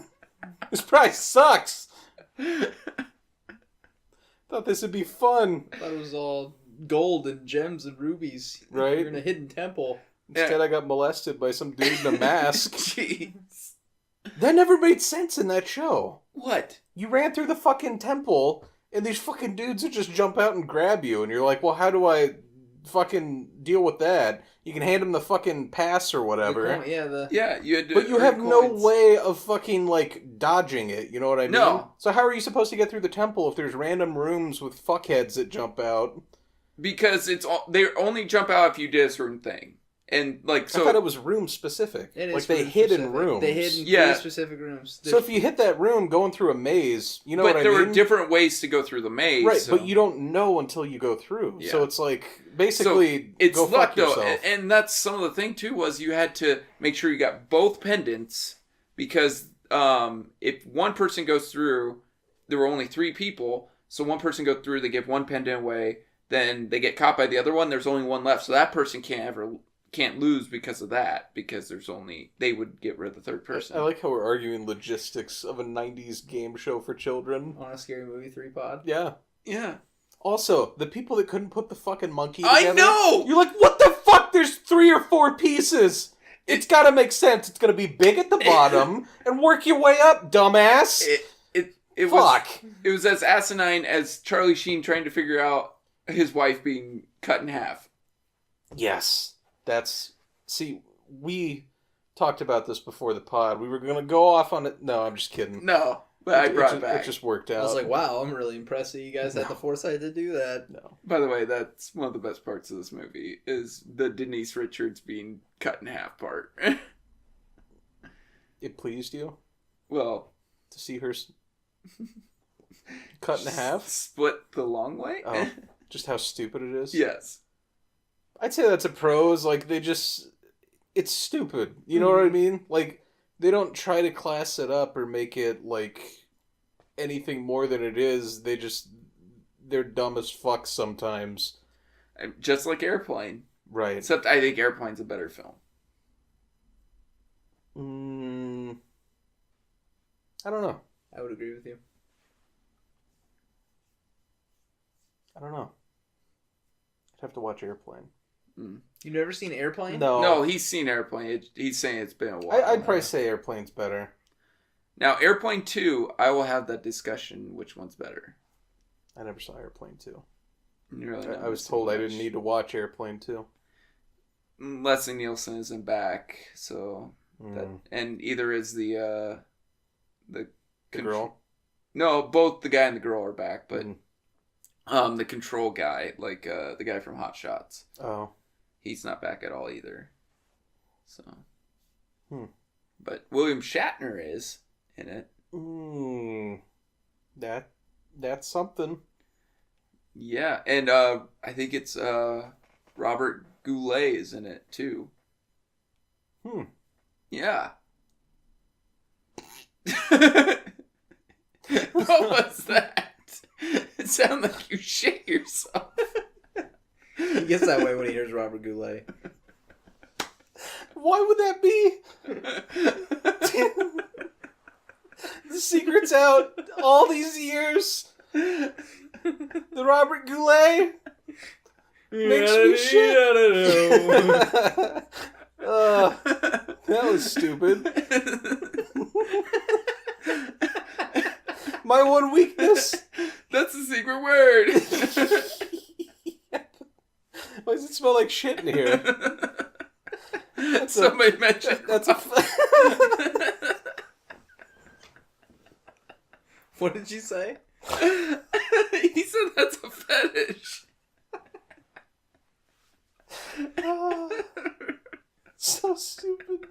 This price sucks! Thought this would be fun. I thought it was all gold and gems and rubies. Right. You're in a hidden temple. Instead, I got molested by some dude in a mask. Jeez. That never made sense in that show. What? You ran through the fucking temple, and these fucking dudes would just jump out and grab you, and you're like, well, how do I fucking deal with that? You can hand them the fucking pass or whatever. Yeah, you had to. But you have earn no coins. way of fucking, like, dodging it, you know what I mean? No. So how are you supposed to get through the temple if there's random rooms with fuckheads that jump out? Because they only jump out if you did a certain thing. And, like, so... I thought it was room specific. It like, is they room hid in specific. rooms. They hid in Yeah. three specific rooms. So if you hit that room going through a maze, you know what I mean? But there were different ways to go through the maze. Right, so. but you don't know until you go through. Yeah. So it's like, basically, it's go luck, fuck though. yourself. And that's some of the thing, too, was you had to make sure you got both pendants. Because if one person goes through, there were only 3 people. So one person goes through, they give one pendant away. Then they get caught by the other one. There's only one left. So that person can't lose because of that. Because they would get rid of the third person. I like how we're arguing logistics of a 90s game show for children. On a Scary Movie 3 pod. Yeah. Yeah. Also, the people that couldn't put the fucking monkey together. I know! You're like, what the fuck? There's 3 or 4 pieces. It's gotta make sense. It's gonna be big at the bottom and work your way up, dumbass. It Fuck. was as asinine as Charlie Sheen trying to figure out his wife being cut in half. Yes. That's See, we talked about this before the pod. We were going to go off on it. No, I'm just kidding. No, but I brought it back. It just worked out. I was like, wow, I'm really impressed that you guys had the foresight to do that. No. By the way, that's one of the best parts of this movie is the Denise Richards being cut in half part. It pleased you? Well, to see her cut in half? Split the long way? Oh, just how stupid it is? Yes. I'd say that's a pros. Like, it's stupid. You know what I mean? Like, they don't try to class it up or make it, like, anything more than it is. They're dumb as fuck sometimes. Just like Airplane. Right. Except I think Airplane's a better film. I don't know. I would agree with you. I don't know. I'd have to watch Airplane. You've never seen Airplane? No, he's seen Airplane. He's saying it's been a while. I'd probably say Airplane's better. Now, Airplane 2, I will have that discussion. Which one's better? I never saw Airplane 2. Really I was told I didn't need to watch Airplane 2. Leslie Nielsen isn't back, so and either is the girl. No, both the guy and the girl are back, but the control guy, like the guy from Hot Shots. Oh, he's not back at all either. So, but William Shatner is in it. That's something. Yeah, and I think it's Robert Goulet is in it too. Yeah. What was that? It sounded like you shit yourself. He gets that way when he hears Robert Goulet. Why would that be? The secret's out all these years. The Robert Goulet makes me shit. That was stupid. My one weakness. That's the secret word. Why does it smell like shit in here? Somebody mentioned. That's a. What did you say? He said that's a fetish. So stupid.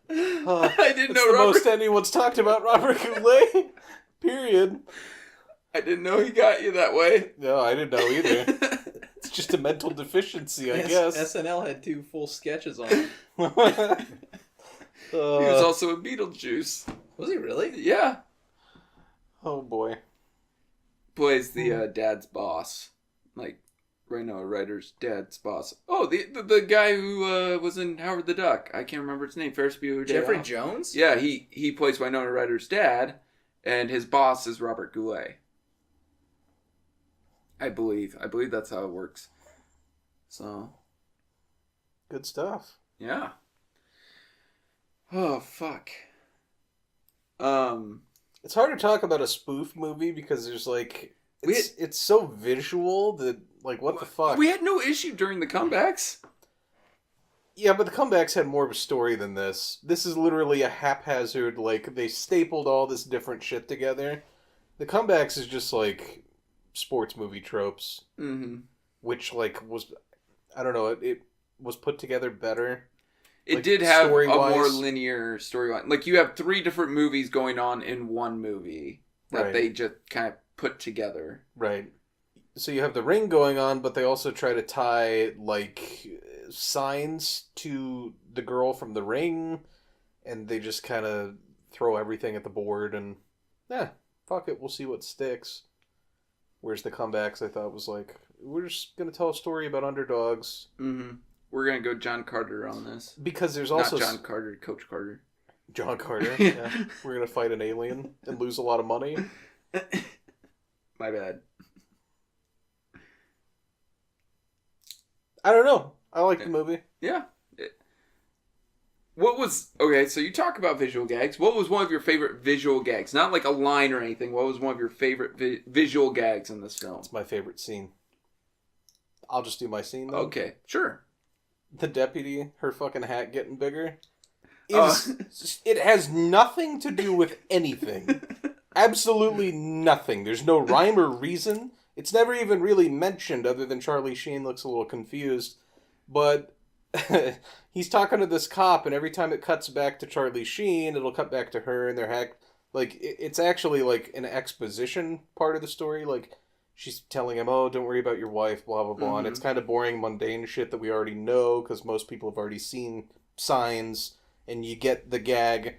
I didn't know the most anyone's talked about Robert Goulet. Period. I didn't know he got you that way. No, I didn't know either. It's just a mental deficiency, I guess. SNL had 2 full sketches on it. He was also in Beetlejuice. Was he really? Yeah. Oh boy. Plays the dad's boss, like Winona Ryder's dad's boss. Oh, the guy who was in Howard the Duck. I can't remember his name. Ferris Bueller. Jeffrey Jones? Yeah, he plays Winona Ryder's dad, and his boss is Robert Goulet. I believe that's how it works. So, good stuff. Yeah. Oh fuck. It's hard to talk about a spoof movie because there's like it's so visual that like what the fuck. We had no issue during the comebacks. Yeah, but the comebacks had more of a story than this. This is literally a haphazard, like they stapled all this different shit together. The comebacks is just like sports movie tropes, which like was, I don't know, it was put together better. It like, did have a more linear storyline. Like you have 3 different movies going on in one movie that they just kind of put together. Right. So you have the Ring going on, but they also try to tie like signs to the girl from the Ring, and they just kind of throw everything at the board and fuck it, we'll see what sticks. Whereas the comebacks, I thought was like, we're just gonna tell a story about underdogs. We're gonna go John Carter on this because there's also not John Carter, Coach Carter. John Carter. Yeah, we're gonna fight an alien and lose a lot of money. My bad. I don't know. I like the movie. Yeah. What was... Okay, so you talk about visual gags. What was one of your favorite visual gags? Not like a line or anything. What was one of your favorite visual gags in this film? It's my favorite scene. I'll just do my scene, though. Okay, sure. the deputy, her fucking hat getting bigger, is it has nothing to do with anything. Absolutely nothing. There's no rhyme or reason. It's never even really mentioned other than Charlie Sheen looks a little confused. But he's talking to this cop, and every time it cuts back to Charlie Sheen, it'll cut back to her and their hat. Like, it's actually like an exposition part of the story. Like, she's telling him, oh, don't worry about your wife, blah, blah, blah. Mm-hmm. And it's kind of boring, mundane shit that we already know because most people have already seen signs and you get the gag.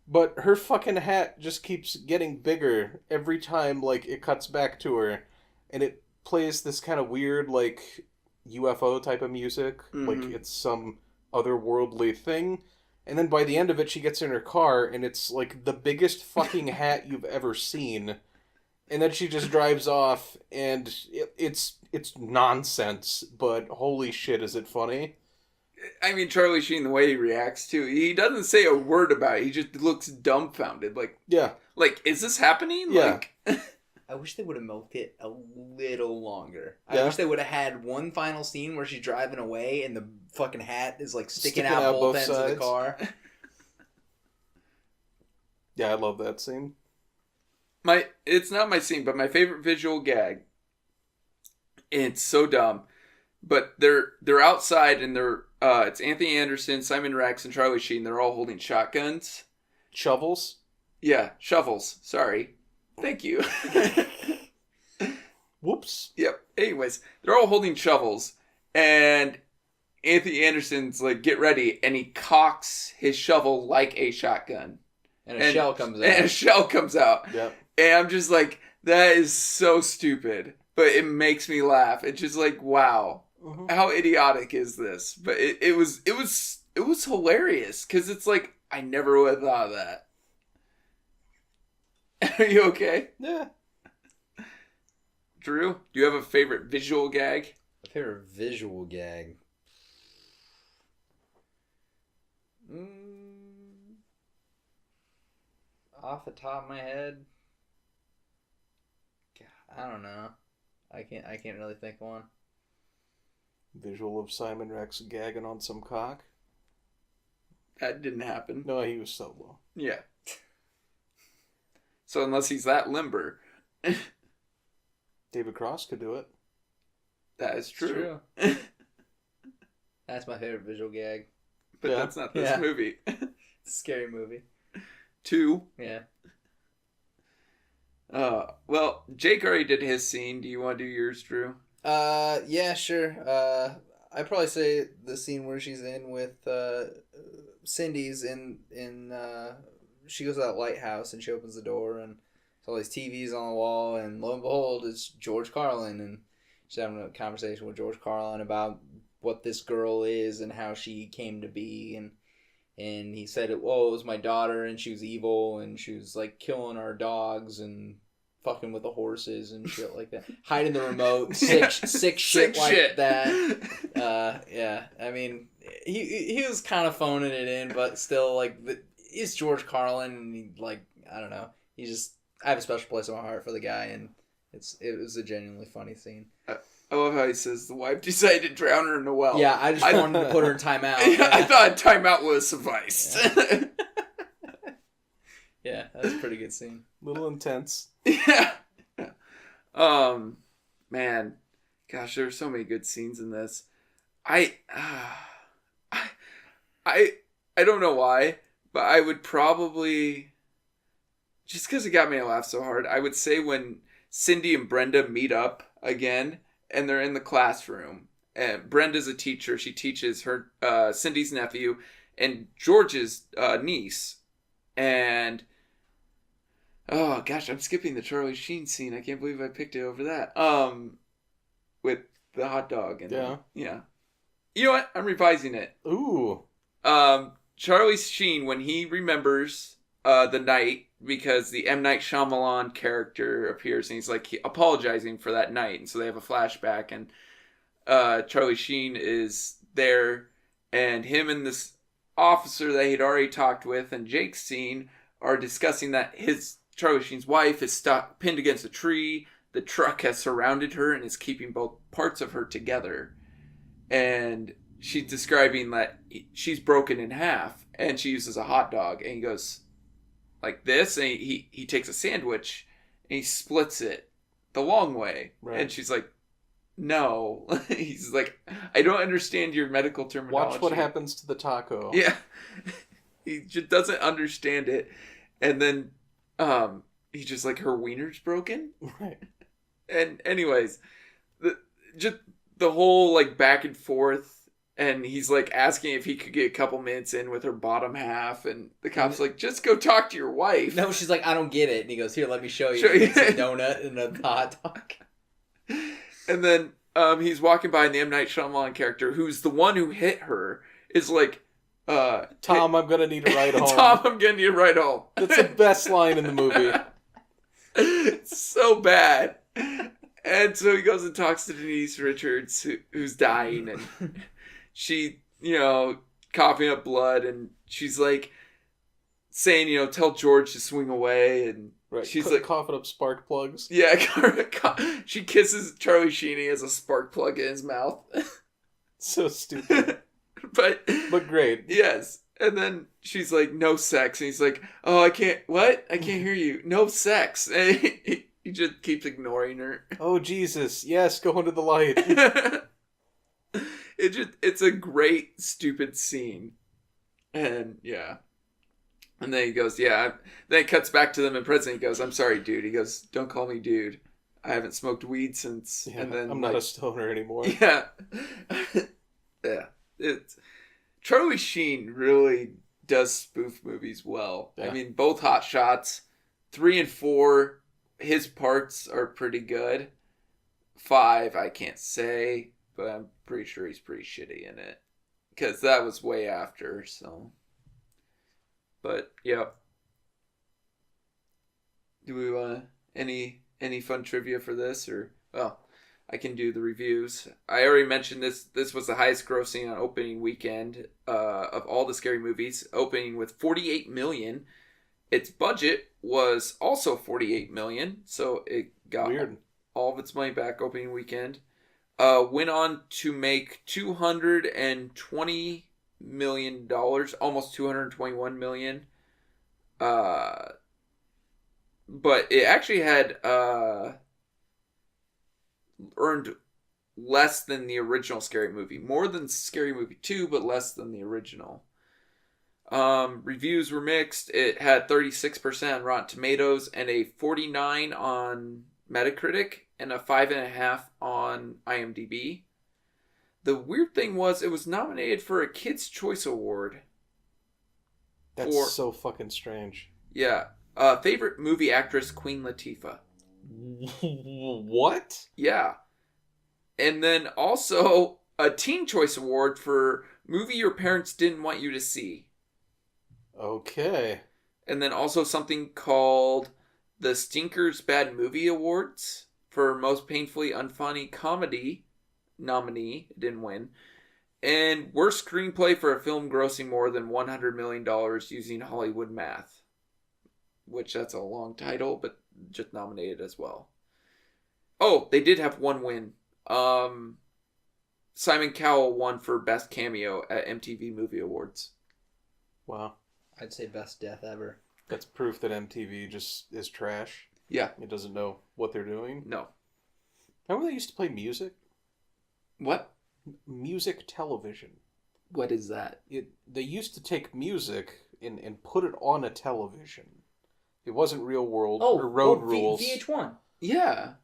But her fucking hat just keeps getting bigger every time, like, it cuts back to her. And it plays this kind of weird, like, UFO type of music. Mm-hmm. Like, it's some otherworldly thing. And then by the end of it, she gets in her car, and it's, like, the biggest fucking hat you've ever seen. And then she just drives off, and it's nonsense, but holy shit, is it funny. I mean, Charlie Sheen, the way he reacts to, he doesn't say a word about it. He just looks dumbfounded. Like, yeah. Like, is this happening? Yeah. Like, I wish they would have milked it a little longer. Yeah. I wish they would have had one final scene where she's driving away and the fucking hat is like sticking out both ends of the car. Yeah, I love that scene. It's not my scene, but my favorite visual gag. It's so dumb. But they're outside and it's Anthony Anderson, Simon Rex, and Charlie Sheen. They're all holding shotguns. Shovels? Yeah, shovels. Sorry. Thank you. Whoops. Yep. Anyways, they're all holding shovels. And Anthony Anderson's like, get ready. And he cocks his shovel like a shotgun. And a shell comes out. And a shell comes out. Yep. And I'm just like, that is so stupid. But it makes me laugh. It's just like, wow. Mm-hmm. How idiotic is this? But it was hilarious. Because it's like, I never would have thought of that. Are you okay? Yeah. Drew, do you have a favorite visual gag? A favorite visual gag? Off the top of my head, God, I don't know. I can't really think of one. Visual of Simon Rex gagging on some cock? That didn't happen. No, he was solo. Yeah. So unless he's that limber. David Cross could do it. That is true. That's my favorite visual gag. But that's not this movie. It's a scary movie. 2. Yeah. Well, Jake already did his scene. Do you want to do yours, Drew? Yeah, sure. I'd probably say the scene where she's in with Cindy's in she goes to that lighthouse and she opens the door and there's all these TVs on the wall and lo and behold it's George Carlin and she's having a conversation with George Carlin about what this girl is and how she came to be and he said it was my daughter and she was evil and she was like killing our dogs and fucking with the horses and shit like that, hiding the remote, sick shit like that. Yeah, I mean he was kind of phoning it in, but still like it's George Carlin and he, like, I don't know, I have a special place in my heart for the guy and it was a genuinely funny scene. I love how he says the wife decided to drown her in the well. Yeah, I just wanted to put her in timeout. Yeah, I thought timeout would have sufficed. Yeah. Yeah, that was a pretty good scene. A little intense. Yeah. Man, gosh, there are so many good scenes in this. I don't know why, but I would probably, just because it got me to laugh so hard, I would say when Cindy and Brenda meet up again and they're in the classroom. And Brenda's a teacher. She teaches her Cindy's nephew and George's niece. And oh gosh, I'm skipping the Charlie Sheen scene. I can't believe I picked it over that. With the hot dog and yeah. You know what? I'm revising it. Ooh. Charlie Sheen, when he remembers the night, because the M. Night Shyamalan character appears and he's like apologizing for that night, and so they have a flashback, and Charlie Sheen is there, and him and this officer that he'd already talked with, and Jake's scene, are discussing that Charlie Sheen's wife is pinned against a tree. The truck has surrounded her and is keeping both parts of her together. And she's describing that she's broken in half, and she uses a hot dog, and he goes like this, and he takes a sandwich, and he splits it the long way, right. And she's like, no. He's like, I don't understand your medical terminology. Watch what happens to the taco. Yeah. He just doesn't understand it. And then he's just like, her wiener's broken? Right. And anyways, the whole like back and forth, and he's like asking if he could get a couple minutes in with her bottom half, and the cop's like, just go talk to your wife. No, she's like, I don't get it. And he goes, here, let me show you. It's a donut and a hot dog. And then he's walking by, and the M. Night Shyamalan character, who's the one who hit her, is like, Tom, I'm going to need a ride home. Tom, I'm going to need a ride home. That's the best line in the movie. It's so bad. And so he goes and talks to Denise Richards, who's dying, and she, coughing up blood, and she's like saying, tell George to swing away, and right. She's like coughing up spark plugs. Yeah, she kisses Charlie Sheen. He has a spark plug in his mouth. So stupid. but great. Yes. And then she's like, no sex. And he's like, oh, I can't hear you. No sex. And he just keeps ignoring her. Oh, Jesus. Yes, go into the light. It's a great, stupid scene. And yeah. And then he goes, yeah. Then it cuts back to them in prison. He goes, I'm sorry, dude. He goes, don't call me dude. I haven't smoked weed since. Yeah, and then I'm not a stoner anymore. Yeah. Yeah. Charlie Sheen really does spoof movies well. Yeah. I mean, both Hot Shots, 3 and 4, his parts are pretty good. 5, I can't say, but I'm pretty sure he's pretty shitty in it. Because that was way after, so. But, yeah. Do we want any fun trivia for this? Or, well, I can do the reviews. I already mentioned this. This was the highest grossing on opening weekend of all the Scary Movies, opening with $48 million. Its budget was also $48 million, so it got all of its money back opening weekend. Went on to make $220 million, almost $221 million. But it actually had earned less than the original Scary Movie. More than Scary Movie 2, but less than the original. Reviews were mixed. It had 36% on Rotten Tomatoes and a 49 on Metacritic and a 5.5 on IMDb. The weird thing was it was nominated for a Kids' Choice Award. That's so fucking strange. Yeah. Favorite movie actress, Queen Latifah. What? Yeah. And then also a Teen Choice Award for movie your parents didn't want you to see. Okay. And then also something called the Stinkers Bad Movie Awards for most painfully unfunny comedy nominee. It didn't win. And worst screenplay for a film grossing more than $100 million using Hollywood math. Which that's a long title, but just nominated as well. Oh, they did have one win. Simon Cowell won for Best Cameo at MTV Movie Awards. Wow. I'd say best death ever. That's proof that MTV just is trash. Yeah. It doesn't know what they're doing. No. Remember they used to play music? What? Music television. What is that? They used to take music and put it on a television. It wasn't Real World or Road Rules. VH1. Yeah.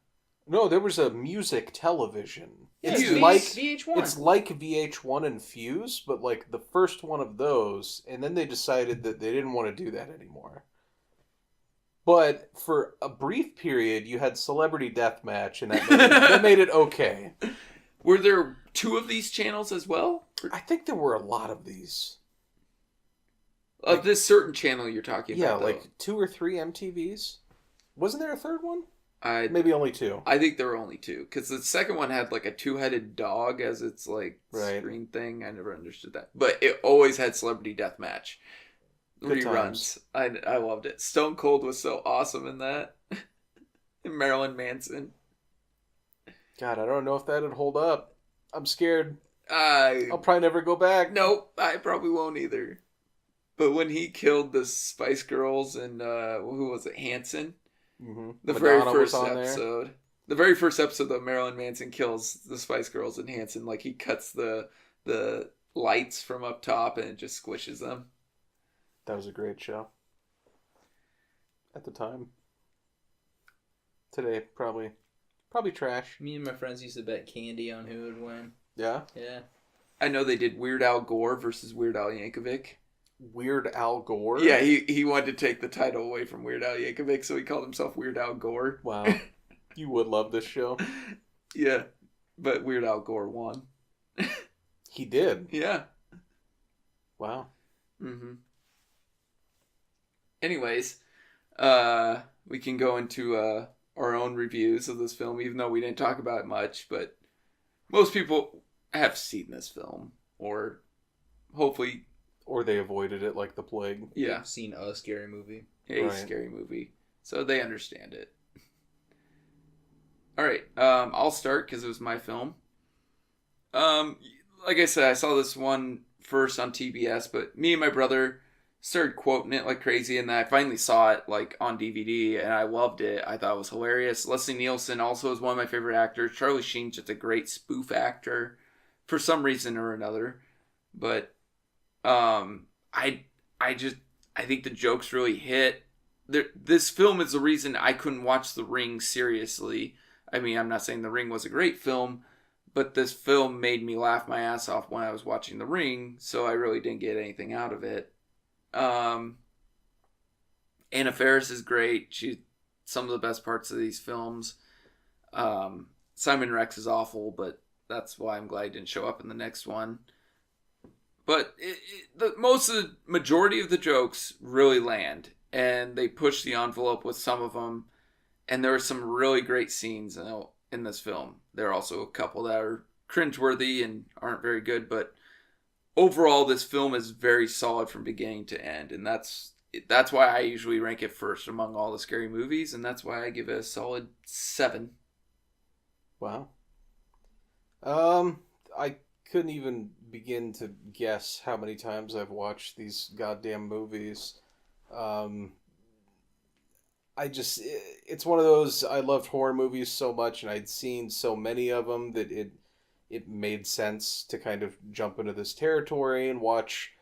No, there was a music television. Yeah, it's VH1. It's like VH1 and Fuse, but like the first one of those, and then they decided that they didn't want to do that anymore. But for a brief period, you had Celebrity Deathmatch, and that made it okay. Were there 2 of these channels as well? I think there were a lot of these. Of this certain channel you're talking about, yeah, like 2 or 3 MTVs. Wasn't there a third one? Maybe only 2. I think there were only 2. Because the second one had like a 2-headed dog as its like screen thing. I never understood that. But it always had Celebrity Deathmatch. Good reruns. I loved it. Stone Cold was so awesome in that. And Marilyn Manson. God, I don't know if that'd hold up. I'm scared. I'll probably never go back. Nope, I probably won't either. But when he killed the Spice Girls and who was it, Hanson? Mm-hmm. The Madonna very first was on episode. There. The very first episode that Marilyn Manson kills the Spice Girls and Hanson, like he cuts the lights from up top and it just squishes them. That was a great show. At the time. Today, probably trash. Me and my friends used to bet candy on who would win. Yeah? Yeah. I know they did Weird Al Gore versus Weird Al Yankovic. Weird Al Gore? Yeah, he wanted to take the title away from Weird Al Yankovic, so he called himself Weird Al Gore. Wow. You would love this show. Yeah, but Weird Al Gore won. He did? Yeah. Wow. Mm-hmm. Anyways, we can go into our own reviews of this film, even though we didn't talk about it much, but most people have seen this film, or hopefully... Or they avoided it like the plague. Yeah. They've seen a scary movie. A scary movie. So they understand it. Alright, I'll start because it was my film. Like I said, I saw this one first on TBS, but me and my brother started quoting it like crazy, and then I finally saw it like on DVD, and I loved it. I thought it was hilarious. Leslie Nielsen also is one of my favorite actors. Charlie Sheen's just a great spoof actor for some reason or another. But I think the jokes really hit. This film is the reason I couldn't watch The Ring seriously. I mean, I'm not saying The Ring was a great film, but this film made me laugh my ass off when I was watching The Ring, so I really didn't get anything out of it. Anna Faris is great. She's some of the best parts of these films. Simon Rex is awful, but that's why I'm glad he didn't show up in the next one. But the majority of the jokes really land, and they push the envelope with some of them. And there are some really great scenes in this film. There are also a couple that are cringeworthy and aren't very good, but overall, this film is very solid from beginning to end, and that's why I usually rank it first among all the scary movies, and that's why I give it a solid 7. Wow. I couldn't even begin to guess how many times I've watched these goddamn movies. It's one of those, I loved horror movies so much, and I'd seen so many of them that it made sense to kind of jump into this territory and watch,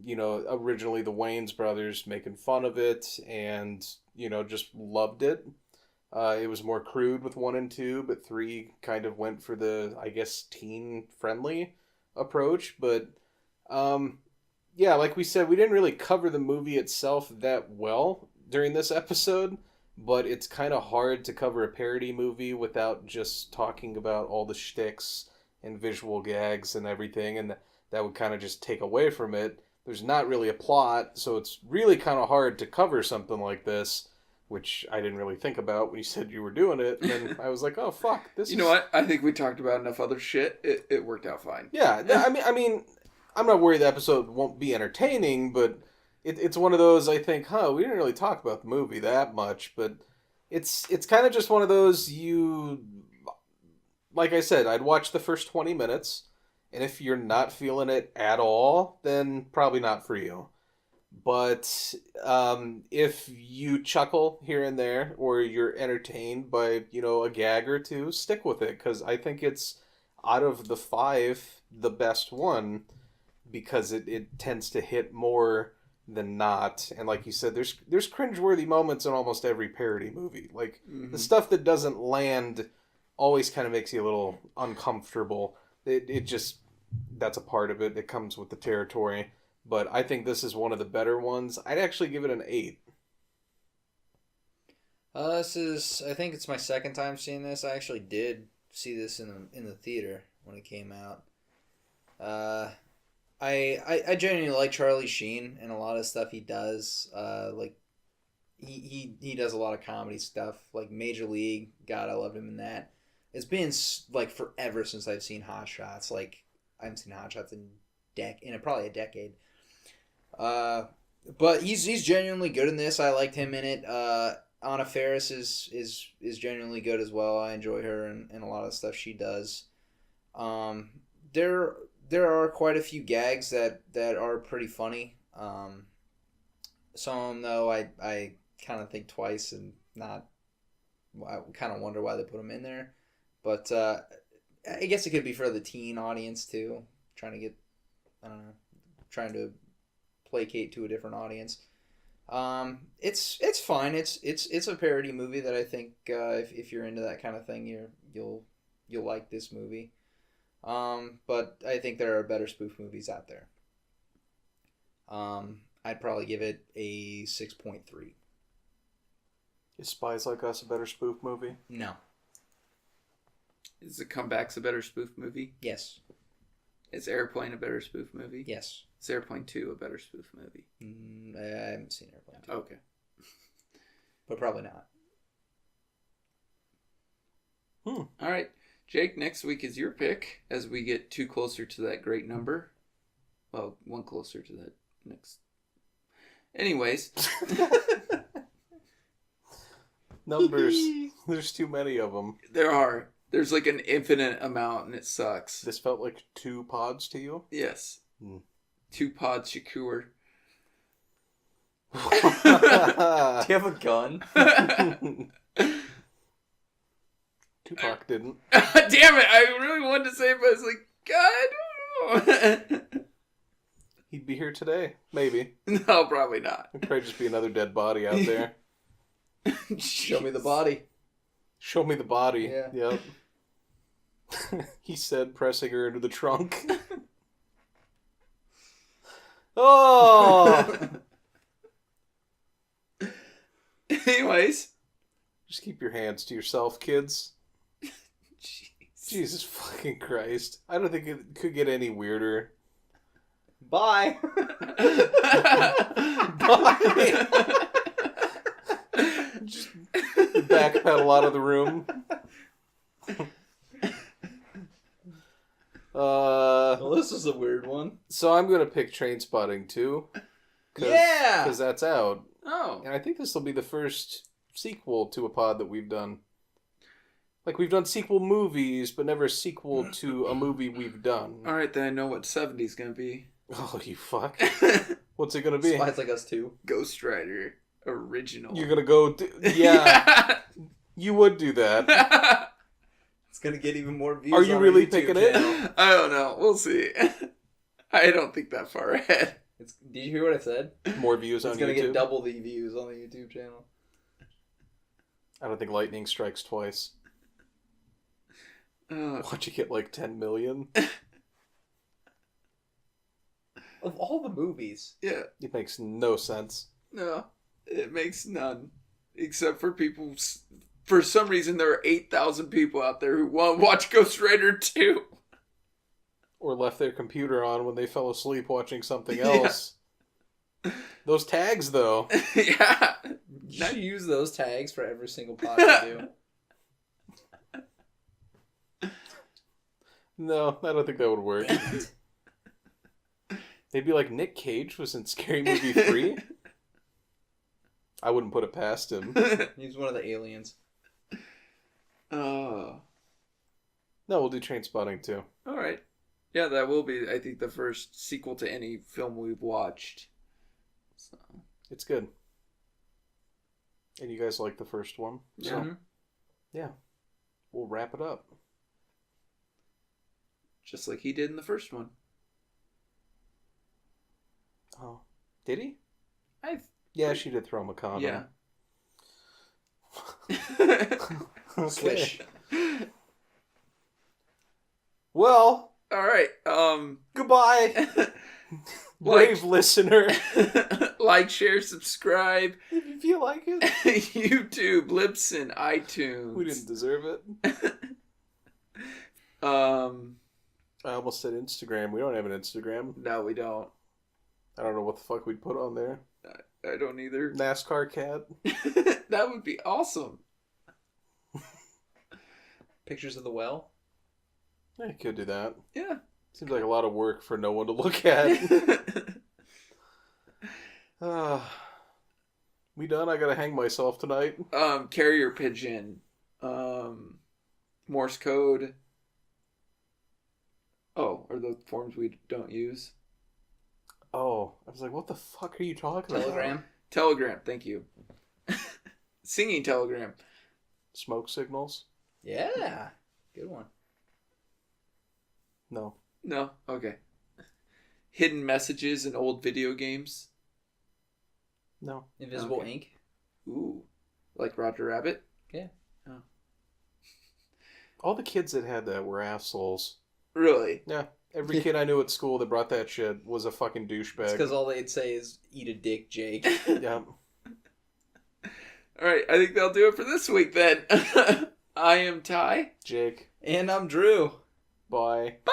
originally the Wayans brothers making fun of it, and, just loved it. It was more crude with 1 and 2, but 3 kind of went for the, I guess, teen-friendly approach. But, yeah, like we said, we didn't really cover the movie itself that well during this episode, but it's kind of hard to cover a parody movie without just talking about all the shticks and visual gags and everything, and that would kind of just take away from it. There's not really a plot, so it's really kind of hard to cover something like this, which I didn't really think about when you said you were doing it, and then I was like, oh, fuck, this You know what? I think we talked about enough other shit. It worked out fine. Yeah, I mean, I'm not worried the episode won't be entertaining, but it's one of those, I think, we didn't really talk about the movie that much, but it's kind of just one of those, like I said, I'd watch the first 20 minutes, and if you're not feeling it at all, then probably not for you. But if you chuckle here and there, or you're entertained by, a gag or two, stick with it, because I think it's, out of the 5, the best one, because it tends to hit more than not. And like you said, there's cringeworthy moments in almost every parody movie. Like, the stuff that doesn't land always kind of makes you a little uncomfortable. It just, that's a part of it. It comes with the territory. But I think this is one of the better ones. I'd actually give it an 8. I think it's my second time seeing this. I actually did see this in the theater when it came out. I genuinely like Charlie Sheen and a lot of stuff he does. Like he does a lot of comedy stuff, like Major League. God, I loved him in that. It's been like forever since I've seen Hot Shots. Like I haven't seen Hot Shots in probably a decade. But he's genuinely good in this. I liked him in it. Anna Faris is genuinely good as well. I enjoy her and a lot of stuff she does. there are quite a few gags that are pretty funny. Some of them, though, I kind of think twice and not. I kind of wonder why they put them in there, but I guess it could be for the teen audience too, trying to get, I don't know, trying to placate to a different audience. It's fine. It's a parody movie that I think if you're into that kind of thing, you'll like this movie. But I think there are better spoof movies out there. I'd probably give it a 6.3. Is Spies Like Us a better spoof movie? No. Is The Comeback's a better spoof movie? Yes. Is Airplane a better spoof movie? Yes. Is Airplane 2 a better spoof movie? I haven't seen Airplane 2. Okay. But probably not. All right. Jake, next week is your pick as we get two closer to that great number. Well, one closer to that next. Anyways. Numbers. There's too many of them. There are. There's like an infinite amount and it sucks. This felt like 2 pods to you? Yes. 2 pods Shakur. Do you have a gun? Tupac didn't. Damn it! I really wanted to say it, but I was like, God. He'd be here today. Maybe. No, probably not. It'd probably just be another dead body out there. Show me the body. Show me the body. Yeah. Yep. He said, pressing her into the trunk. Oh! Anyways. Just keep your hands to yourself, kids. Jeez. Jesus fucking Christ. I don't think it could get any weirder. Bye. Bye. Just backpedal out of the room. Well, this is a weird one. So I'm going to pick Trainspotting 2. Yeah! Because that's out. Oh. And I think this will be the first sequel to a pod that we've done. Like, we've done sequel movies, but never a sequel to a movie we've done. Alright, then I know what 70's gonna be. Oh, you fuck. What's it going to be? Spies Like Us 2. Ghost Rider. Original. You're going to go... Yeah. You would do that. It's gonna get even more views. Are you on really our YouTube picking channel. it? I don't know. We'll see. I don't think that far ahead. Did you hear what I said? More views on It's gonna YouTube? get double the views on the YouTube channel. I don't think lightning strikes twice. Watch it get like 10 million. Of all the movies. Yeah. It makes no sense. No. It makes none. Except for people... For some reason, there are 8,000 people out there who want to watch Ghost Rider 2. Or left their computer on when they fell asleep watching something else. Yeah. Those tags, though. Yeah. You should use those tags for every single pod you do. No, I don't think that would work. They'd be like, Nick Cage was in Scary Movie 3? I wouldn't put it past him. He's one of the aliens. Oh. No, we'll do Trainspotting too. Alright. Yeah, that will be, I think, the first sequel to any film we've watched. So. It's good. And you guys like the first one. So, yeah. We'll wrap it up. Just like he did in the first one. Oh. Did he? Yeah, she did throw him a condom. Yeah. Swish. Well. Alright, goodbye. Brave listener. Like, share, subscribe. If you feel like it. YouTube, Libsyn, iTunes. We didn't deserve it. I almost said Instagram. We don't have an Instagram. No, we don't. I don't know what the fuck we'd put on there. I don't either. NASCAR cat. That would be awesome. Pictures of the well? Yeah, you could do that. Yeah. Seems like a lot of work for no one to look at. We done? I gotta hang myself tonight. Carrier pigeon. Morse code. Oh, or the forms we don't use. Oh, I was like, what the fuck are you talking Telegram. about? Telegram, thank you. Singing telegram. Smoke signals? Yeah, good one. No. No, okay. Hidden messages in old video games. No. Invisible Okay. ink. Ooh, like Roger Rabbit. Yeah. Oh, All the kids that had that were assholes. really? Yeah. Every kid I knew at school that brought that shit was a fucking douchebag. It's because all they'd say is "eat a dick, Jake." Yeah. All right, I think that'll do it for this week then. I am Ty. Jake. And I'm Drew. Bye. Bye.